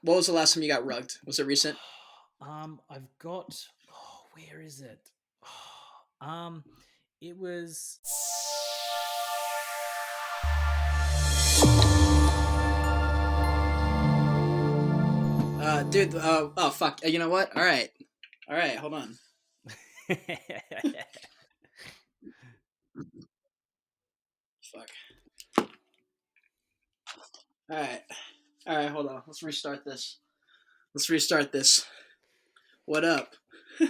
What was the last time you got rugged? Was it recent? I've got. Oh, where is it? Um, it was. Dude. Oh fuck. You know what? All right. All right. Hold on. Fuck. All right. All right. Hold on. Let's restart this. Let's restart this. What up? All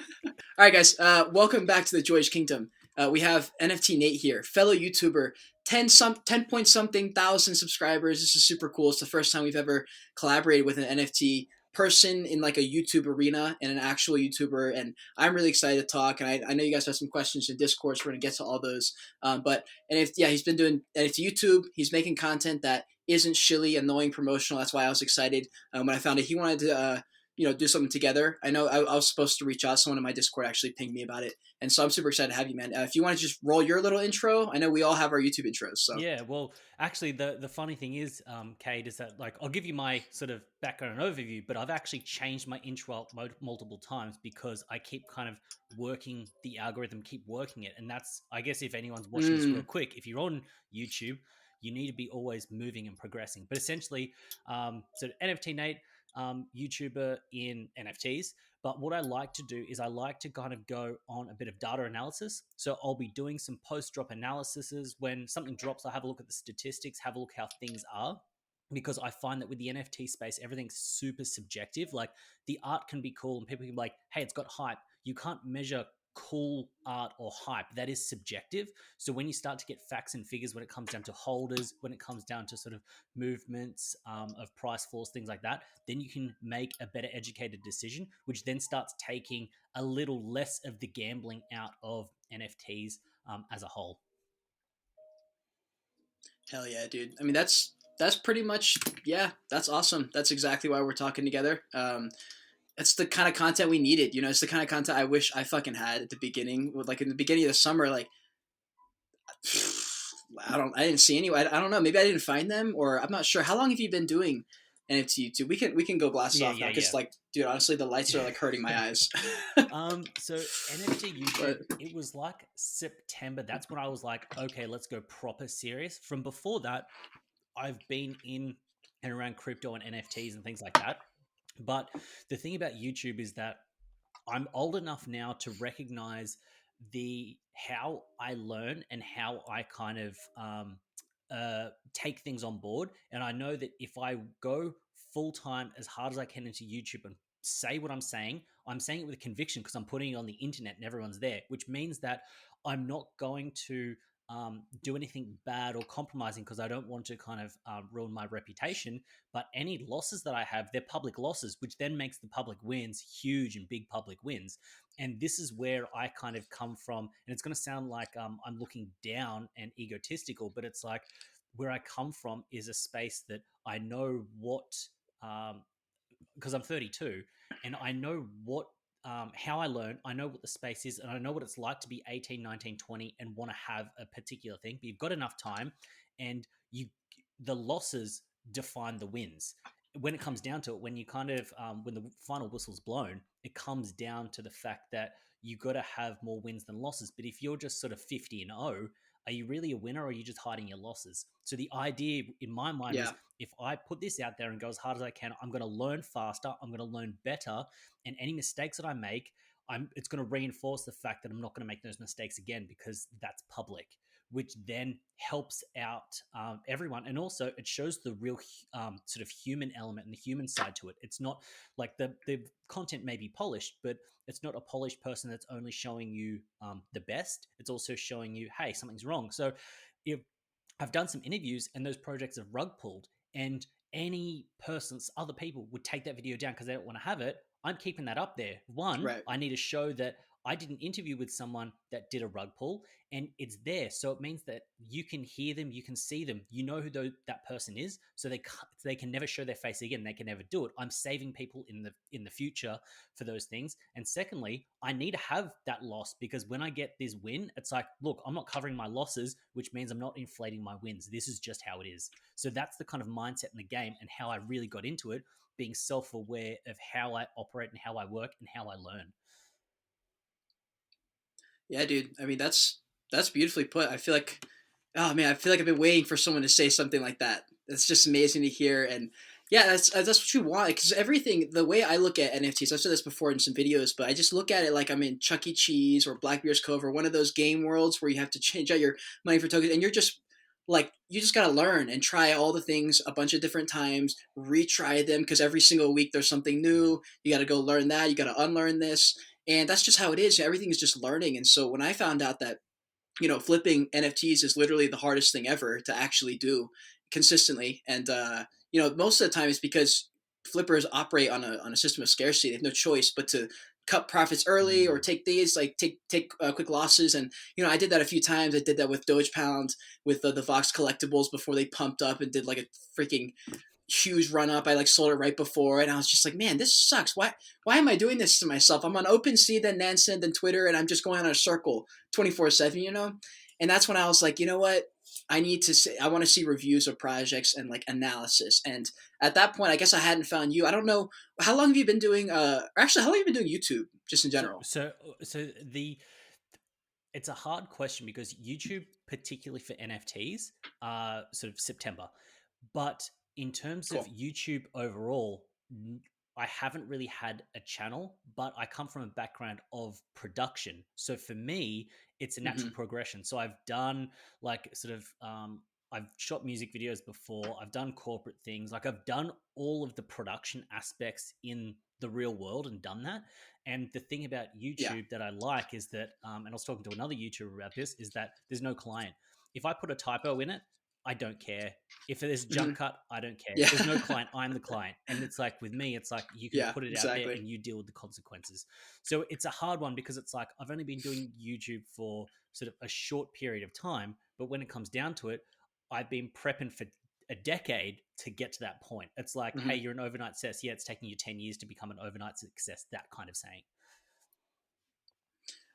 right, guys. Welcome back to the Joyage Kingdom. We have NFT Nate here, fellow YouTuber, 10 point something thousand subscribers. This is super cool. It's the first time we've ever collaborated with an NFT person in like a YouTube arena and an actual YouTuber. And I'm really excited to talk. And I know you guys have some questions in Discord, so we're gonna get to all those. But he's been doing NFT YouTube. He's making content that isn't shilly, annoying, promotional. That's why I was excited when I found it. He wanted to do something together. I know I was supposed to reach out. Someone in my Discord actually pinged me about it, and so I'm super excited to have you, man. If you want to just roll your little intro, I know we all have our YouTube intros. So Yeah, well, actually, the funny thing is, Cade, is that like I'll give you my sort of background and overview, but I've actually changed my intro out multiple times because I keep kind of working the algorithm, keep working it, and that's I guess if anyone's watching this real mm, quick, if you're on YouTube, you need to be always moving and progressing. But essentially, so NFT Nate, YouTuber in NFTs. But what I like to do is I like to kind of go on a bit of data analysis. So I'll be doing some post drop analyses. When something drops, I have a look at the statistics, have a look how things are. Because I find that with the NFT space, everything's super subjective. Like the art can be cool and people can be like, hey, it's got hype. You can't measure cool art or hype. That is subjective. So when you start to get facts and figures when it comes down to holders, when it comes down to sort of movements of price falls, things like that, then you can make a better educated decision, which then starts taking a little less of the gambling out of NFTs as a whole. hell yeah, dude. I mean, that's pretty much yeah. That's awesome. That's exactly why we're talking together. It's the kind of content we needed. It's the kind of content I wish I fucking had at the beginning. With like in the beginning of the summer, like I didn't see any. I don't know. Maybe I didn't find them, or I'm not sure. How long have you been doing NFT YouTube? We can go blast it Yeah, off now yeah, because yeah. like, dude, honestly, the lights are like hurting my eyes. So NFT YouTube, But it was like September. That's when I was like, okay, let's go proper serious. From before that, I've been in and around crypto and NFTs and things like that. But the thing about YouTube is that I'm old enough now to recognize the how I learn and how I kind of take things on board. And I know that if I go full time as hard as I can into YouTube and say what I'm saying it with conviction because I'm putting it on the internet and everyone's there, which means that I'm not going to do anything bad or compromising because I don't want to kind of ruin my reputation. But any losses that I have, they're public losses, which then makes the public wins huge and big public wins. And this is where I kind of come from. And it's going to sound like I'm looking down and egotistical, but it's like where I come from is a space that I know what, because I'm 32 and I know what how I learn, I know what the space is, and I know what it's like to be 18, 19, 20 and want to have a particular thing. But you've got enough time, and the losses define the wins. When it comes down to it, when you kind of when the final whistle's blown, it comes down to the fact that you got to have more wins than losses. But if you're just sort of 50-0, are you really a winner or are you just hiding your losses? So the idea in my mind yeah, was if I put this out there and go as hard as I can, I'm going to learn faster, I'm going to learn better, and any mistakes that I make, it's going to reinforce the fact that I'm not going to make those mistakes again because that's public, which then helps out everyone. And also, it shows the real sort of human element and the human side to it. It's not like the content may be polished, but it's not a polished person that's only showing you the best. It's also showing you, hey, something's wrong. So if I've done some interviews and those projects have rug pulled, and any person's other people would take that video down because they don't want to have it. I'm keeping that up there. One, right. I need to show that I did an interview with someone that did a rug pull and it's there. So it means that you can hear them, you can see them, you know who that person is. So they can never show their face again. They can never do it. I'm saving people in the future for those things. And secondly, I need to have that loss because when I get this win, it's like, look, I'm not covering my losses, which means I'm not inflating my wins. This is just how it is. So that's the kind of mindset in the game and how I really got into it. being self-aware of how I operate and how I work and how I learn. Yeah, dude. I mean, that's beautifully put. I feel like, oh man, I feel like I've been waiting for someone to say something like that. That's just amazing to hear. And yeah, that's what you want. Because everything, the way I look at NFTs, I've said this before in some videos, but I just look at it like I'm in Chuck E. Cheese or Blackbeard's Cove or one of those game worlds where you have to change out your money for tokens, and you're just like you just gotta learn and try all the things a bunch of different times, retry them because every single week there's something Yeah. new. You got to go learn that. You got to unlearn this, and that's just how it is. Everything is just learning. And so when I found out that flipping NFTs is literally the hardest thing ever to actually do consistently, and most of the time it's because flippers operate on a system of scarcity. They have no choice but to cut profits early or Mm. take these like take quick losses. And I did that a few times. I did that with Doge Pound, with the Vox collectibles before they pumped up and did like a freaking huge run up. I like sold it right before, and I was just like, man, this sucks. Why am I doing this to myself? I'm on OpenSea, then Nansen, then Twitter, and I'm just going on a circle 24/7, And that's when I was like, you know what? I want to see reviews of projects and like analysis. And at that point, I guess I hadn't found you. I don't know how long have you been doing. Or actually, how long have you been doing YouTube, just in So, general? so, so the it's a hard question because YouTube, particularly for NFTs, sort of September. But in terms of Cool. YouTube overall, I haven't really had a channel, but I come from a background of production. So for me, it's a natural Hmm. progression. So I've done like I've shot music videos before, I've done corporate things, like I've done all of the production aspects in the real world and done that. And the thing about Yeah. YouTube that I like is that, and I was talking to another YouTuber about this, is that there's no client. If I put a typo in it, I don't care. If there's a Hmm. jump cut, I don't care. Yeah. There's no client. I'm the client. And it's like with me, it's like you can Yeah. put it out there Exactly. and you deal with the consequences. So it's a hard one because it's like I've only been doing YouTube for sort of a short period of time. But when it comes down to it, I've been prepping for a decade to get to that point. It's like, hey, Hmm. you're an overnight success. Yeah, it's taking you 10 years to become an overnight success. That kind of saying.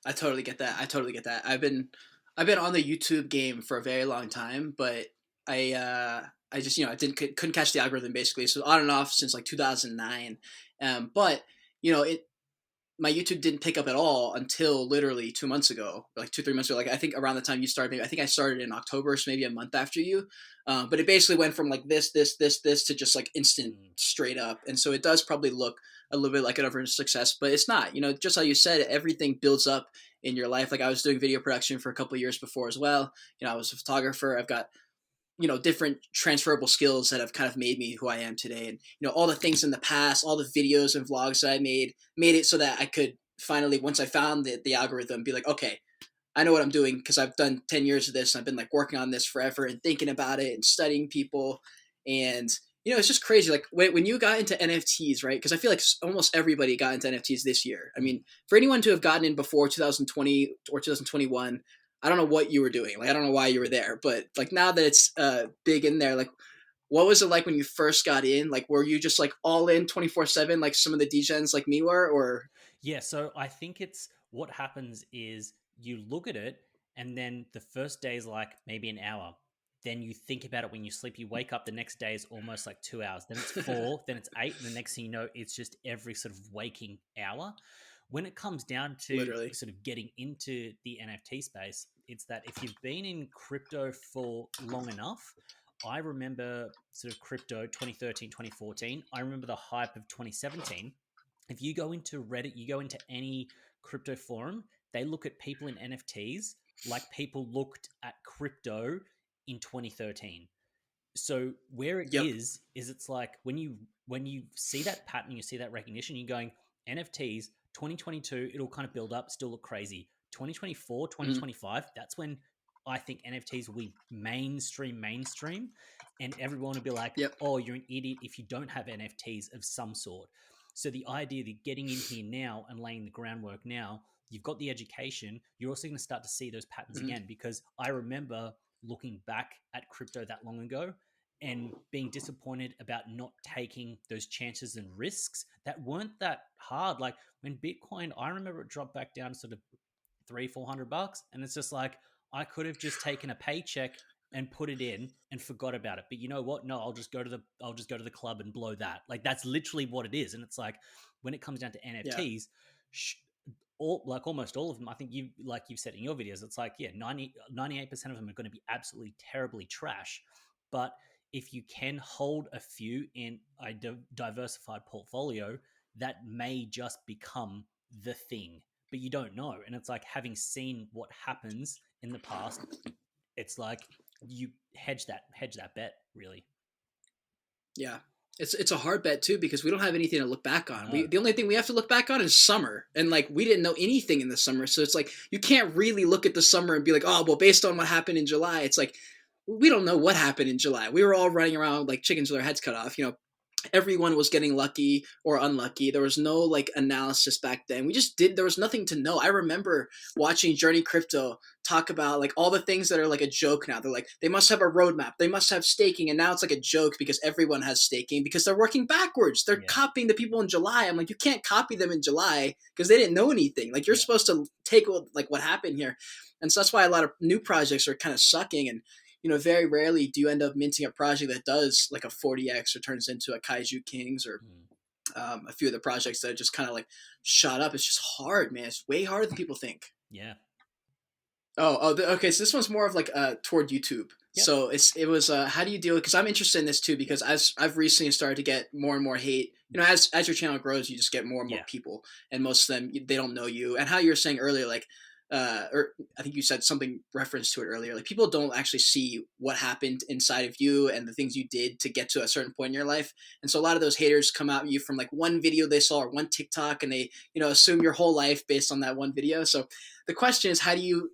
I totally get that. I totally get that. I've been on the YouTube game for a very long time, but I just I couldn't catch the algorithm basically. So on and off since like 2009. But it my YouTube didn't pick up at all until literally 2 months ago, like 2 3 months ago. Like I think around the time you started, maybe I think I started in October, so maybe a month after you. But it basically went from like this to just like instant Mm. straight up, and so it does probably look a little bit like an over success, but it's not. Just how you said it, everything builds up in your life. Like I was doing video production for a couple of years before as well. I was a photographer. I've got different transferable skills that have kind of made me who I am today. And all the things in the past, all the videos and vlogs that I made it so that I could finally, once I found the algorithm, be like, okay, I know what I'm doing because I've done 10 years of this and I've been like working on this forever and thinking about it and studying people. And it's just crazy. Like when you got into NFTs, right? Because I feel like almost everybody got into NFTs this year. I Mm. mean, for anyone to have gotten in before 2020 or 2021, I don't know what you were doing. Like I don't know why you were there, but like now that it's big in there, like what was it like when you first got in? Like were you just like all in 24/7 like some of the DJs like me were, or Yeah, so I think it's what happens is you look at it and then the first day is like maybe an hour. Then you think about it when you sleep. You wake up the next day is almost like 2 hours. Then it's four, then it's eight. And the next thing you know, it's just every sort of waking hour. When it comes down to literally? sort of getting into the NFT space, it's that if you've been in crypto for long enough, I remember sort of crypto 2013, 2014. I remember the hype of 2017. If you go into Reddit, you go into any crypto forum, they look at people in NFTs like people looked at crypto in 2013. So where it Yep. is it's like when you see that pattern, you see that recognition, you're going NFTs 2022, it'll kind of build up, still look crazy. 2024, Hmm. 2025, that's when I think NFTs will be mainstream, and everyone will be like, Yep. oh, you're an idiot if you don't have NFTs of some sort. So the idea that getting in here now and laying the groundwork now, you've got the education, you're also going to start to see those patterns Hmm. again, because I remember looking back at crypto that long ago and being disappointed about not taking those chances and risks that weren't that hard. Like when Bitcoin, I remember it dropped back down to sort of 300-400 bucks, and it's just like I could have just taken a paycheck and put it in and forgot about it. But you know what? No, I'll just go to the club and blow that. Like that's literally what it is. And it's like when it comes down to Yeah. NFTs, all like almost all of them, I think you've said in your videos, it's like, yeah, 98% of them are going to be absolutely terribly trash. But if you can hold a few in a diversified portfolio, that may just become the thing, but you don't know. And it's like having seen what happens in the past, it's like you hedge that bet, really. Yeah. It's a hard bet too because we don't have anything to look back on. No. The only thing we have to look back on is summer, and like we didn't know anything in the summer, so it's like you can't really look at the summer and be like, oh well, based on what happened in July. It's like we don't know what happened in July. We were all running around like chickens with our heads cut off. Everyone was getting lucky or unlucky. There was no like analysis back then. There was nothing to know. I remember watching Journey Crypto talk about like all the things that are like a joke now. They're like, they must have a roadmap. They must have staking. And now it's like a joke because everyone has staking because they're working backwards. They're copying the people in July. I'm like, you can't copy them in July because they didn't know anything. Like you're supposed to take like what happened here. And so that's why a lot of new projects are kind of sucking. And very rarely do you end up minting a project that does like a 40x or turns into a Kaiju Kings or a few of the projects that just kind of like shot up. It's just hard, man. It's way harder than people think. Yeah. Okay. So this one's more of like toward YouTube. Yep. So it was how do you deal with? Because I'm interested in this too because I've recently started to get more and more hate. As your channel grows, you just get more and more people, and most of them they don't know you. And how you were saying earlier, like. Or I think you said something reference to it earlier. Like people don't actually see what happened inside of you and the things you did to get to a certain point in your life. And so a lot of those haters come at you from like one video they saw or one TikTok, and they assume your whole life based on that one video. So the question is, how do you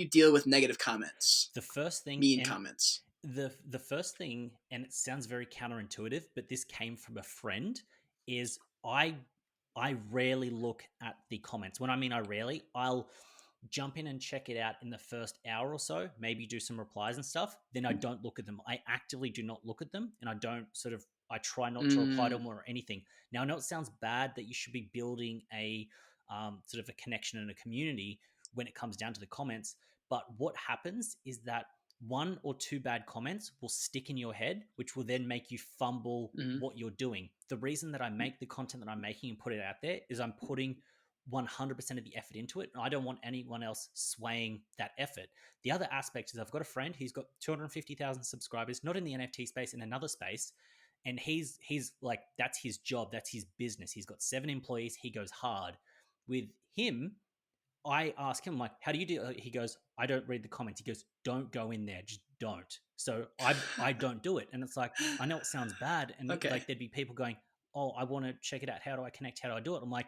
deal with negative comments? The first thing, mean comments. The first thing, and it sounds very counterintuitive, but this came from a friend. Is I rarely look at the comments. When I mean I rarely, I'll jump in and check it out in the first hour or so, maybe do some replies and stuff. Then I don't look at them. I actively do not look at them, and I try not to reply to them or anything. Now, I know it sounds bad that you should be building a sort of a connection and a community when it comes down to the comments, but what happens is that one or two bad comments will stick in your head, which will then make you fumble what you're doing. The reason that I make the content that I'm making and put it out there is I'm putting 100% of the effort into it, and I don't want anyone else swaying that effort. The other aspect is I've got a friend, he's got 250,000 subscribers, not in the NFT space, in another space, and he's like, that's his job, that's his business. He's got 7 employees, he goes hard. With him, I ask him, like, how do you do it? He goes, I don't read the comments. He goes, don't go in there, just don't. So I don't do it. And it's like, I know it sounds bad, and like there'd be people going, oh, I want to check it out, how do I connect, how do I do it? I'm like,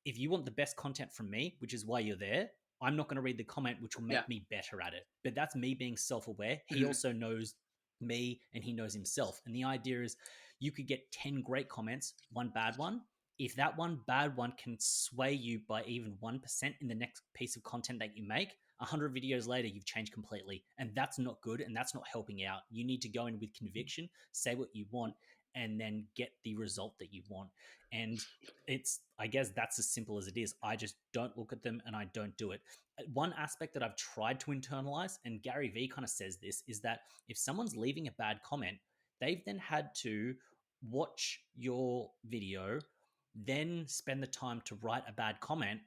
if you want the best content from me, which is why you're there, I'm not going to read the comment, which will make me better at it. But that's me being self-aware. He also knows me and he knows himself. And the idea is you could get 10 great comments, one bad one. If that one bad one can sway you by even 1% in the next piece of content that you make, 100 videos later, you've changed completely. And that's not good. And that's not helping out. You need to go in with conviction, say what you want, and then get the result that you want. And I guess that's as simple as it is. I just don't look at them and I don't do it. One aspect that I've tried to internalize, and Gary Vee kind of says this, is that if someone's leaving a bad comment, they've then had to watch your video, then spend the time to write a bad comment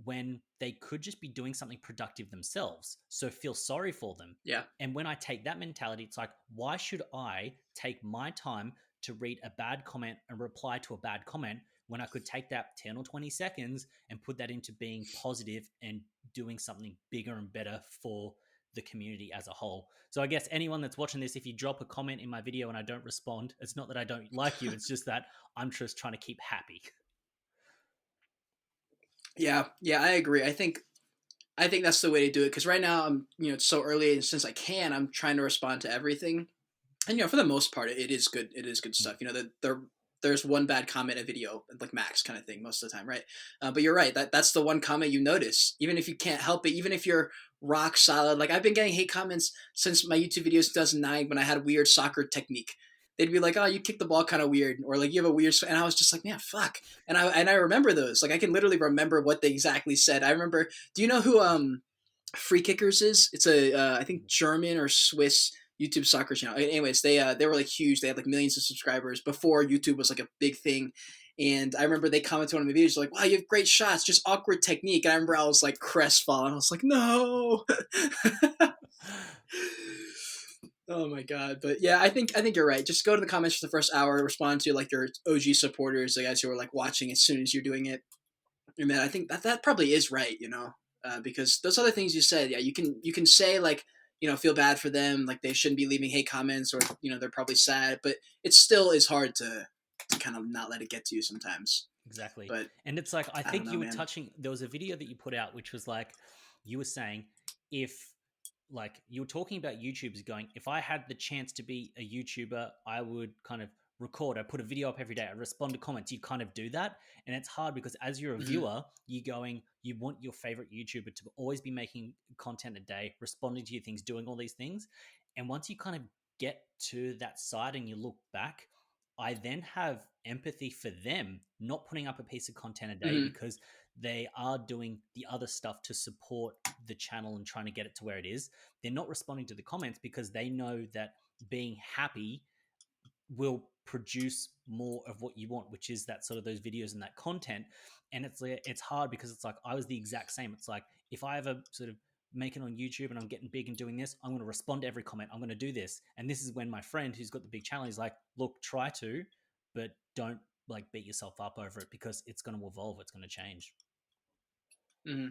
when they could just be doing something productive themselves. So feel sorry for them. Yeah. And when I take that mentality, it's like, why should I take my time to read a bad comment and reply to a bad comment when I could take that 10 or 20 seconds and put that into being positive and doing something bigger and better for the community as a whole? So I guess anyone that's watching this, if you drop a comment in my video and I don't respond, it's not that I don't like you. It's just that I'm just trying to keep happy. Yeah, I agree. I think that's the way to do it, because right now I'm, it's so early, and since I can, I'm trying to respond to everything. And for the most part, it is good. It is good stuff. There's one bad comment a video, like max kind of thing most of the time, right? But you're right. That's the one comment you notice, even if you can't help it, even if you're rock solid. Like I've been getting hate comments since my YouTube videos 2009 when I had a weird soccer technique. They'd be like, "Oh, you kick the ball kind of weird," or like, "You have a weird," and I was just like, "Man, fuck." And I remember those. Like I can literally remember what they exactly said. I remember. Do you know Free Kickers is. It's a I think German or Swiss YouTube soccer channel. Anyways, they were like huge. They had like millions of subscribers before YouTube was like a big thing. And I remember they commented on my videos like, "Wow, you have great shots, just awkward technique." And I remember I was like crestfallen. I was like, "No." Oh my god! But yeah, I think you're right. Just go to the comments for the first hour, respond to like your OG supporters, the guys who are like watching as soon as you're doing it. And then I think that probably is right, because those other things you said, yeah, you can say like, feel bad for them, like they shouldn't be leaving hate comments, or they're probably sad, but it still is hard to kind of not let it get to you sometimes. Exactly. But And it's like, I I don't think know, you were man. touching, there was a video that you put out, which was like, you were saying, if, like, you were talking about YouTubers going, if I had the chance to be a YouTuber, I would kind of record, I put a video up every day, I respond to comments, you kind of do that. And it's hard because as you're a Hmm. viewer, you want your favorite YouTuber to always be making content a day, responding to your things, doing all these things. And once you kind of get to that side and you look back, I then have empathy for them not putting up a piece of content a day Hmm. because they are doing the other stuff to support the channel and trying to get it to where it is. They're not responding to the comments because they know that being happy will produce more of what you want, which is that sort of those videos and that content. And it's hard because it's like I was the exact same. It's like if I ever sort of make it on YouTube and I'm getting big and doing this, I'm going to respond to every comment. I'm going to do this. And this is when my friend who's got the big channel is like, look, try to, but don't like beat yourself up over it because it's going to evolve. It's going to change. Hmm.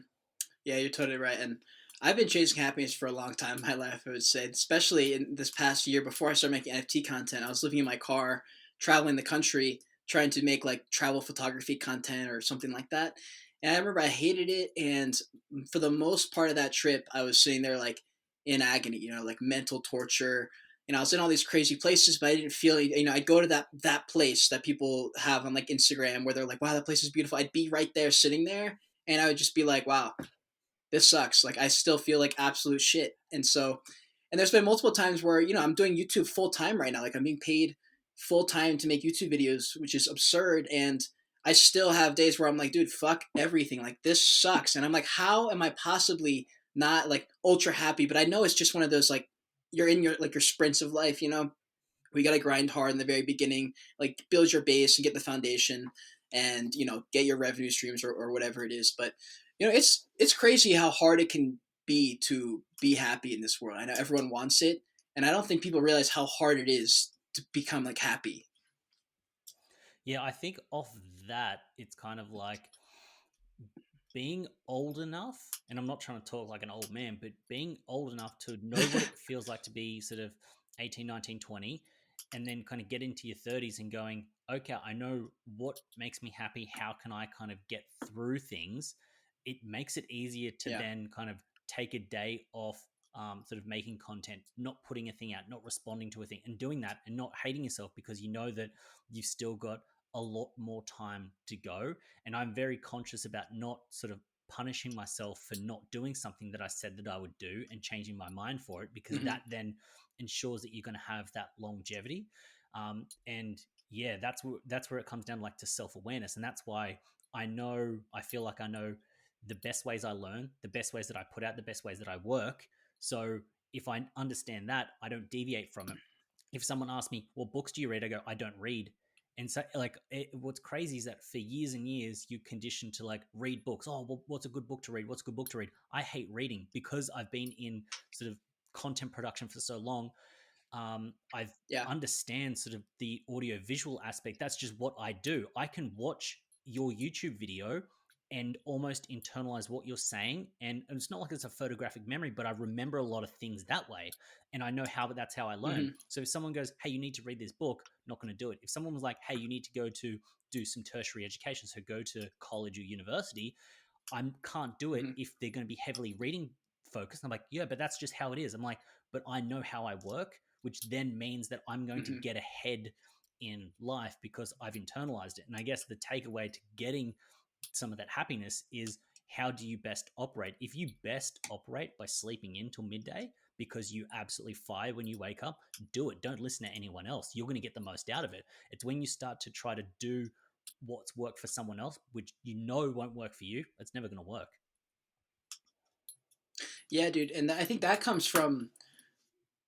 Yeah, you're totally right. And I've been chasing happiness for a long time in my life, I would say, especially in this past year before I started making NFT content. I was living in my car, traveling the country, trying to make like travel photography content or something like that. And I remember I hated it. And for the most part of that trip, I was sitting there like in agony, like mental torture. And I was in all these crazy places, but I didn't feel, I'd go to that place that people have on like Instagram where they're like, wow, that place is beautiful. I'd be right there sitting there. And I would just be like, wow, this sucks. Like I still feel like absolute shit. And there's been multiple times where, I'm doing YouTube full time right now. Like I'm being paid full time to make YouTube videos, which is absurd. And I still have days where I'm like, dude, fuck everything. Like this sucks. And I'm like, how am I possibly not like ultra happy? But I know it's just one of those, like, you're in your sprints of life, we got to grind hard in the very beginning, like build your base and get the foundation and, get your revenue streams or whatever it is. But, it's crazy how hard it can be to be happy in this world. I know everyone wants it. And I don't think people realize how hard it is to become like happy. Yeah, I think off that, it's kind of like being old enough, and I'm not trying to talk like an old man, but being old enough to know what it feels like to be sort of 18, 19, 20, and then kind of get into your 30s and going, okay, I know what makes me happy. How can I kind of get through things? It makes it easier to Yeah. then kind of take a day off, sort of making content, not putting a thing out, not responding to a thing, and doing that and not hating yourself because you know that you've still got a lot more time to go. And I'm very conscious about not sort of punishing myself for not doing something that I said that I would do and changing my mind for it, because Hmm. that then ensures that you're going to have that longevity. And yeah, that's where it comes down like to self-awareness. And that's why I feel like I know the best ways I learn, the best ways that I put out, the best ways that I work. So if I understand that, I don't deviate from it. If someone asks me, what books do you read? I go, I don't read. And so, like, what's crazy is that for years and years, you conditioned to like read books. Oh, well, what's a good book to read? What's a good book to read? I hate reading because I've been in sort of content production for so long. I've Yeah. understand sort of the audio visual aspect. That's just what I do. I can watch your YouTube video and almost internalize what you're saying. And it's not like it's a photographic memory, but I remember a lot of things that way. And I know how that's how I learn. Hmm. So if someone goes, hey, you need to read this book, not going to do it. If someone was like, hey, you need to go to do some tertiary education, so go to college or university, I can't do it Hmm. if they're going to be heavily reading focused. I'm like, yeah, but that's just how it is. I'm like, but I know how I work, which then means that I'm going to Hmm. get ahead in life because I've internalized it. And I guess the takeaway to getting some of that happiness is, how do you best operate? If you best operate by sleeping in till midday because you absolutely fire when you wake up, do it. Don't listen to anyone else. You're going to get the most out of it. It's when you start to try to do what's worked for someone else, which you know won't work for you, it's never going to work. Yeah, dude, and I think that comes from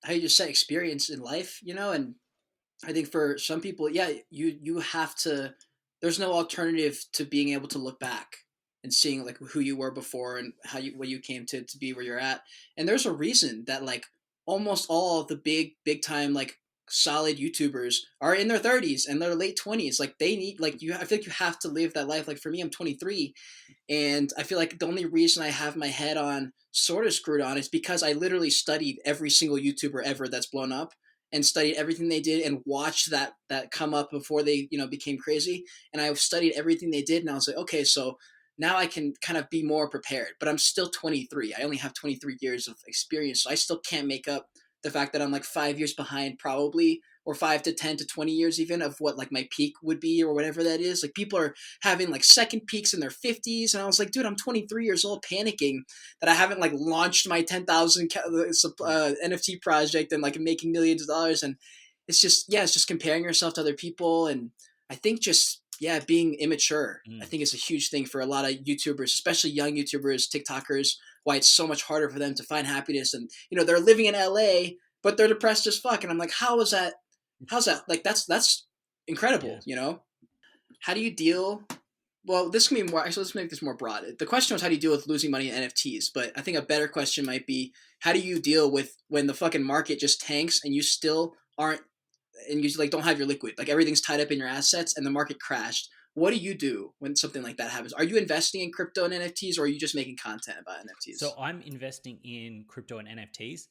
how you just say experience in life, and I think for some people, yeah, you have to. There's no alternative to being able to look back and seeing like who you were before and how you what you came to be where you're at. And there's a reason that like almost all of the big time like solid YouTubers are in their 30s and their late 20s. Like they need like you. I feel like you have to live that life. Like for me, I'm 23, and I feel like the only reason I have my head on sort of screwed on is because I literally studied every single YouTuber ever that's blown up and studied everything they did and watched that come up before they, became crazy. And I studied everything they did and I was like, okay, so now I can kind of be more prepared. But I'm still 23. I only have 23 years of experience. So I still can't make up the fact that I'm like 5 years behind probably, or 5 to 10 to 20 years even of what like my peak would be or whatever that is. Like people are having like second peaks in their 50s, and I was like, dude, I'm 23 years old, panicking that I haven't like launched my 10,000 NFT project and like making millions of dollars. And it's just, yeah, it's just comparing yourself to other people. And I think just, yeah, being immature, I Mm. think is a huge thing for a lot of YouTubers, especially young YouTubers, TikTokers, why it's so much harder for them to find happiness. And, they're living in LA, but they're depressed as fuck. And I'm like, how is that? How's that? Like, that's Yeah. incredible. How do you deal? Well, this can be more. Actually, let's make this more broad. The question was how do you deal with losing money in NFTs, but I think a better question might be how do you deal with when the fucking market just tanks and you still aren't, and you like don't have your liquid, like everything's tied up in your assets and the market crashed. What do you do when something like that happens? Are you investing in crypto and NFTs, or are you just making content about So NFTs? I'm investing in crypto and NFTs.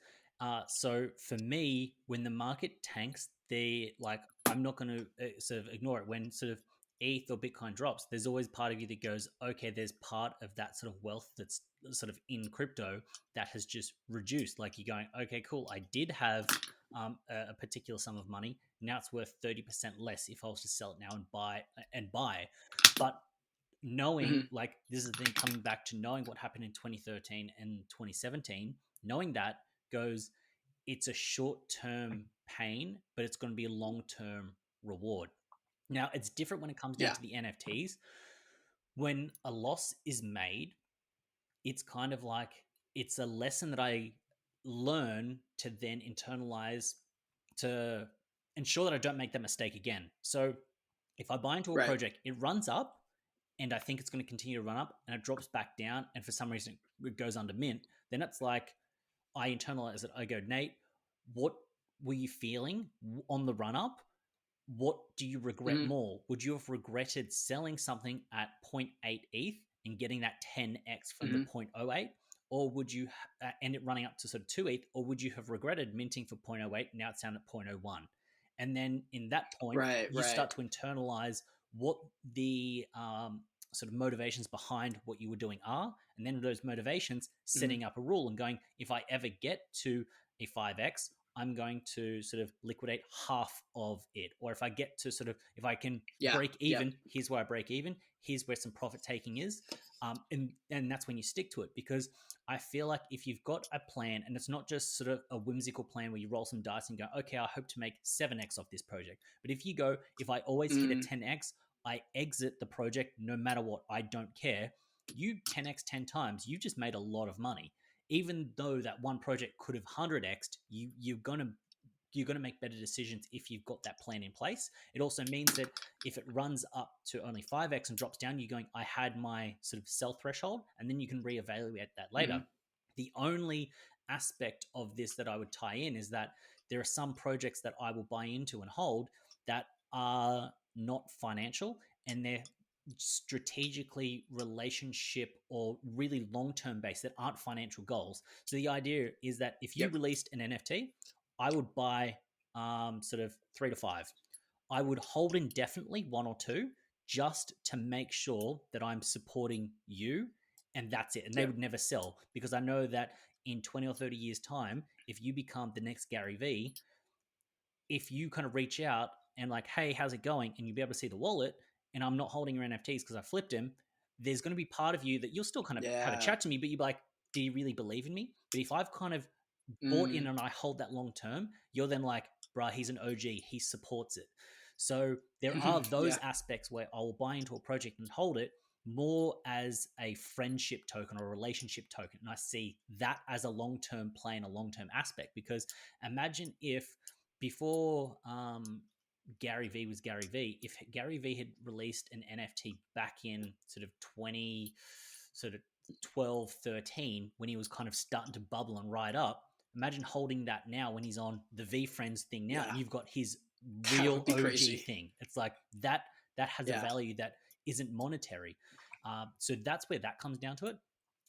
So for me, when the market tanks, I'm not going to sort of ignore it. When sort of ETH or Bitcoin drops, there's always part of you that goes, okay, there's part of that sort of wealth that's sort of in crypto that has just reduced. Like you're going, okay, cool. I did have a particular sum of money. Now it's worth 30% less if I was to sell it now and buy. But knowing Mm-hmm. like this is the thing coming back to knowing what happened in 2013 and 2017, knowing that goes, it's a short-term pain but it's going to be a long-term reward. Now it's different when it comes down Yeah. to the NFTs. When a loss is made, it's kind of like it's a lesson that I learn to then internalize to ensure that I don't make that mistake again. So if I buy into a Right. project, it runs up and I think it's going to continue to run up and it drops back down and for some reason it goes under mint, then it's like I internalize it. I go, Nate, what were you feeling on the run up? What do you regret Mm-hmm. more? Would you have regretted selling something at zero point 0.8 ETH and getting that 10x from the Mm-hmm. zero point 0.08? Or would you end it running up to sort of 2 ETH? Or would you have regretted minting for zero point 0.08? Now it's down at 0.01. And then in that point, Right. you Right. start to internalize what the sort of motivations behind what you were doing are. And then those motivations, Mm-hmm. setting up a rule and going, if I ever get to a 5x, I'm going to sort of liquidate half of it. Or if I get to sort of, if I can Yeah. break Yep. even, here's where I break even, here's where some profit taking is. And that's when you stick to it. Because I feel like if you've got a plan and it's not just sort of a whimsical plan where you roll some dice and go, okay, I hope to make 7x off this project. But if you go, if I always hit a Mm-hmm. 10x, I exit the project no matter what, I don't care. You 10x 10 times, you've just made a lot of money. Even though that one project could have 100x'd, you're going to make better decisions if you've got that plan in place. It also means that if it runs up to only 5x and drops down, you're going, I had my sort of sell threshold, and then you can reevaluate that later. Mm-hmm. The only aspect of this that I would tie in is that there are some projects that I will buy into and hold that are not financial and they're strategically relationship or really long-term based that aren't financial goals. So the idea is that if you Yep. released an NFT, I would buy sort of 3 to 5. I would hold indefinitely one or two just to make sure that I'm supporting you and that's it. And they Yep. would never sell because I know that in 20 or 30 years' time, if you become the next Gary Vee, if you kind of reach out and like, hey, how's it going? And you'll be able to see the wallet and I'm not holding your NFTs because I flipped him, there's going to be part of you that you'll still kind of have a Yeah. chat to me, but you'll be like, do you really believe in me? But if I've kind of bought in Mm. and I hold that long term, you're then like, bruh, he's an OG. He supports it. So there are those Yeah. aspects where I will buy into a project and hold it more as a friendship token or a relationship token. And I see that as a long term play and a long term aspect. Because imagine if before Gary V was Gary V, if Gary V had released an NFT back in sort of 20, sort of 12, 13, when he was kind of starting to bubble and ride up, imagine holding that now when he's on the V Friends thing now, Yeah. and you've got his That would real be OG crazy. thing. It's like that has a Yeah. value that isn't monetary. So that's where that comes down to it.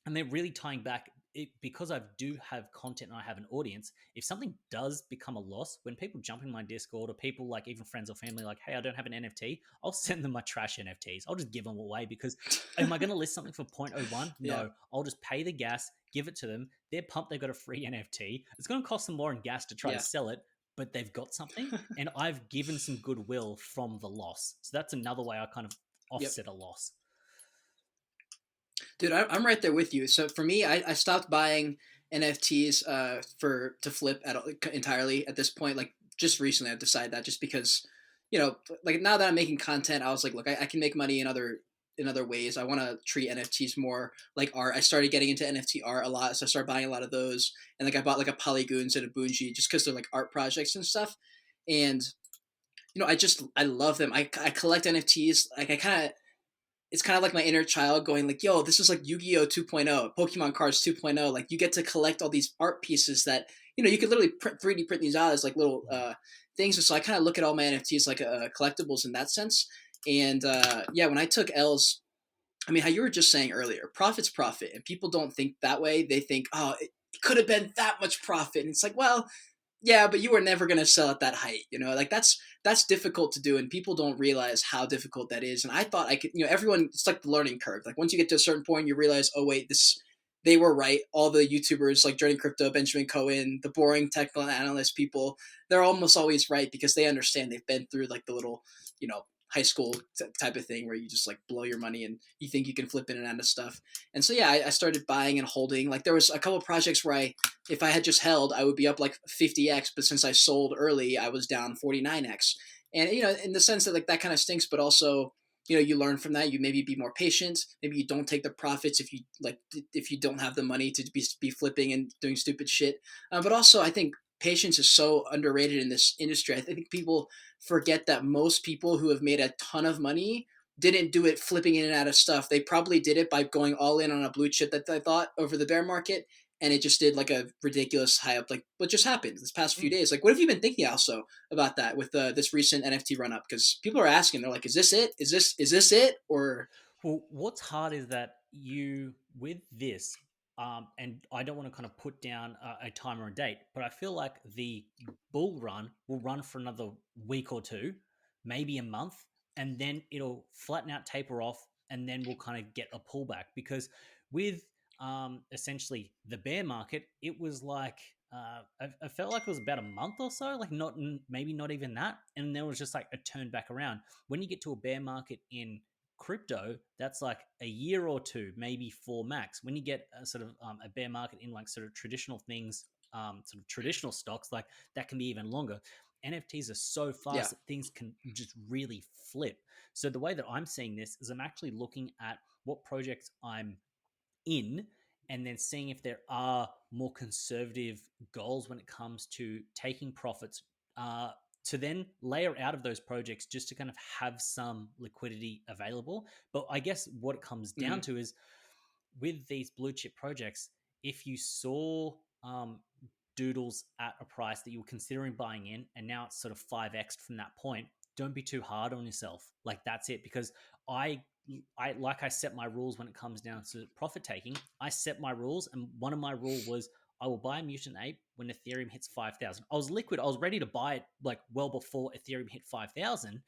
And they're really tying back it, because I do have content and I have an audience. If something does become a loss, when people jump in my Discord or people like even friends or family, like, hey, I don't have an NFT, I'll send them my trash NFTs. I'll just give them away because am I going to list something for 0.01? Yeah. No, I'll just pay the gas, give it to them. They're pumped. They've got a free NFT. It's going to cost them more in gas to try to Yeah. sell it, but they've got something. And I've given some goodwill from the loss. So that's another way I kind of Yep. offset a loss. Dude, I'm right there with you. So for me, I stopped buying NFTs to flip entirely at this point. Like just recently, I've decided that just because, like now that I'm making content, I was like, look, I can make money in other ways. I want to treat NFTs more like art. I started getting into NFT art a lot, so I started buying a lot of those. And like I bought like a Polygoons and a Bungie just because they're like art projects and stuff. And I love them. I collect NFTs. Like I kind of it's kind of like my inner child going like, yo, this is like Yu-Gi-Oh 2.0, Pokemon cards 2.0. Like you get to collect all these art pieces that, you could literally 3D print these out as like little things. And so I kind of look at all my NFTs like collectibles in that sense. And yeah, when I took L's, I mean, how you were just saying earlier, profit's profit. And people don't think that way. They think, oh, it could have been that much profit. And it's like, well, yeah, but you were never going to sell at that height, like that's difficult to do, and people don't realize how difficult that is. And I thought I could, everyone, it's like the learning curve. Like once you get to a certain point, you realize, oh wait, they were right. All the YouTubers like Journey Crypto, Benjamin Cohen, the boring technical analyst people, they're almost always right because they understand. They've been through like the little, high school type of thing where you just like blow your money and you think you can flip in and out of stuff. And so yeah, I started buying and holding. Like there was a couple of projects where if I had just held, I would be up like 50x, but since I sold early, I was down 49x. And in the sense that like that kind of stinks, but also you learn from that. You maybe be more patient. Maybe you don't take the profits if you don't have the money to be flipping and doing stupid shit. But also, I think patience is so underrated in this industry. I think people forget that most people who have made a ton of money didn't do it flipping in and out of stuff. They probably did it by going all in on a blue chip that they thought over the bear market, and it just did like a ridiculous high up, like what just happened this past few Mm. days. Like, what have you been thinking also about that with this recent NFT run up? Because people are asking, they're like, "Is this it? Is this it?" Or Well, what's hard is that you, with this, and I don't want to kind of put down a time or a date, but I feel like the bull run will run for another week or two, maybe a month, and then it'll flatten out, taper off, and then we'll kind of get a pullback. Because with essentially the bear market, it was like I felt like it was about a month or so, like not maybe not even that, and there was just like a turn back around. When you get to a bear market in crypto, that's like a year or two, maybe four max. When you get a sort of a bear market in like sort of traditional things, sort of traditional stocks, like that can be even longer. NFTs are so yeah, fast that things can just really flip. So the way that I'm seeing this is I'm actually looking at what projects I'm in and then seeing if there are more conservative goals when it comes to taking profits, to then layer out of those projects just to kind of have some liquidity available. But I guess what it comes down mm-hmm. to is with these blue chip projects, if you saw doodles at a price that you were considering buying in and now it's sort of 5x from that point, don't be too hard on yourself. Like that's it. Because I like I set my rules when it comes down to profit taking. I set my rules, and one of my rule was I will buy a mutant ape when Ethereum hits 5,000. I was liquid. I was ready to buy it like well before Ethereum hit 5,000,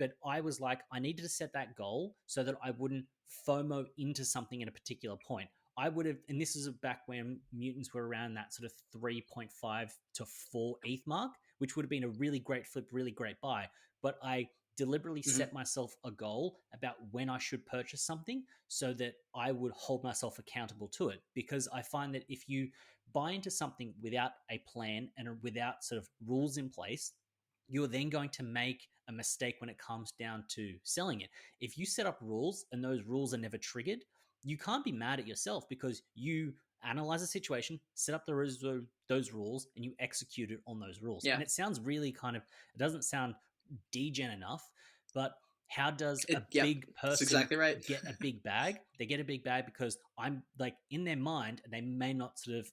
but I was like I needed to set that goal so that I wouldn't FOMO into something at a particular point. I would have, and this is back when mutants were around that sort of 3.5 to 4 ETH mark, which would have been a really great flip, really great buy. But I deliberately Mm-hmm. set myself a goal about when I should purchase something so that I would hold myself accountable to it. Because I find that if you buy into something without a plan and without sort of rules in place, you're then going to make a mistake when it comes down to selling it. If you set up rules and those rules are never triggered, you can't be mad at yourself because you analyze a situation, set up those rules, and you execute it on those rules. Yeah. And it sounds really kind of, it doesn't sound degen enough, but how does a Yep. big That's person exactly right. get a big bag? They get a big bag because I'm like in their mind, they may not sort of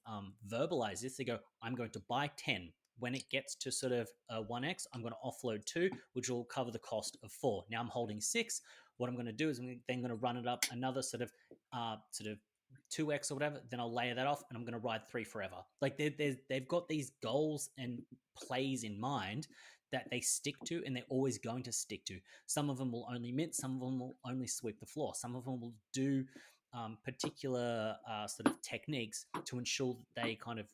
verbalize this. They go, I'm going to buy 10. When it gets to sort of 1x, I'm going to offload 2, which will cover the cost of 4. Now I'm holding 6. What I'm going to do is I'm then going to run it up another sort of 2x or whatever. Then I'll layer that off and I'm going to ride 3 forever. Like they've got these goals and plays in mind that they stick to and they're always going to stick to. Some of them will only mint, some of them will only sweep the floor, some of them will do particular sort of techniques to ensure that they kind of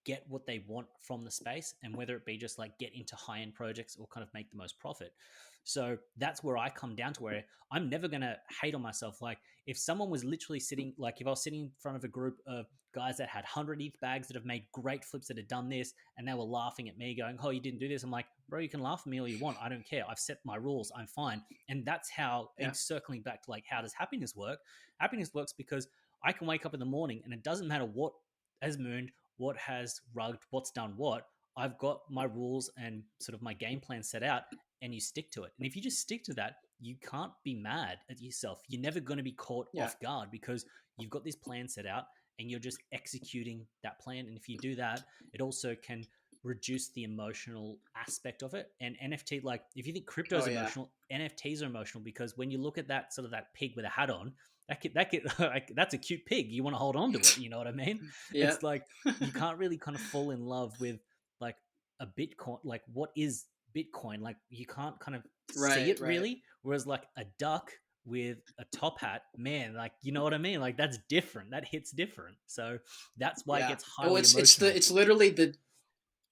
get what they want from the space, and whether it be just like get into high-end projects or kind of make the most profit. So that's where I come down to where I'm never going to hate on myself. Like if someone was literally sitting, like if I was sitting in front of a group of guys that had 100 ETH bags that have made great flips that had done this, and they were laughing at me going, oh, you didn't do this. I'm like, bro, you can laugh at me all you want. I don't care. I've set my rules. I'm fine. And that's how, Yeah. and circling back to like, how does happiness work? Happiness works because I can wake up in the morning and it doesn't matter what has mooned, what has rugged, what's done what. I've got my rules and sort of my game plan set out, and you stick to it. And if you just stick to that, you can't be mad at yourself. You're never going to be caught off guard because you've got this plan set out and you're just executing that plan. And if you do that, it also can reduce the emotional aspect of it. And NFT, like if you think crypto is emotional, NFTs are emotional because when you look at that sort of that pig with a hat on, like, that's a cute pig. You want to hold on to it. You know what I mean? Yeah. It's like you can't really kind of fall in love with like a Bitcoin. Like what is Bitcoin? Like you can't kind of see it really. Whereas like a duck with a top hat, man, like you know what I mean? Like that's different. That hits different. So that's why it gets highly emotional. It's literally the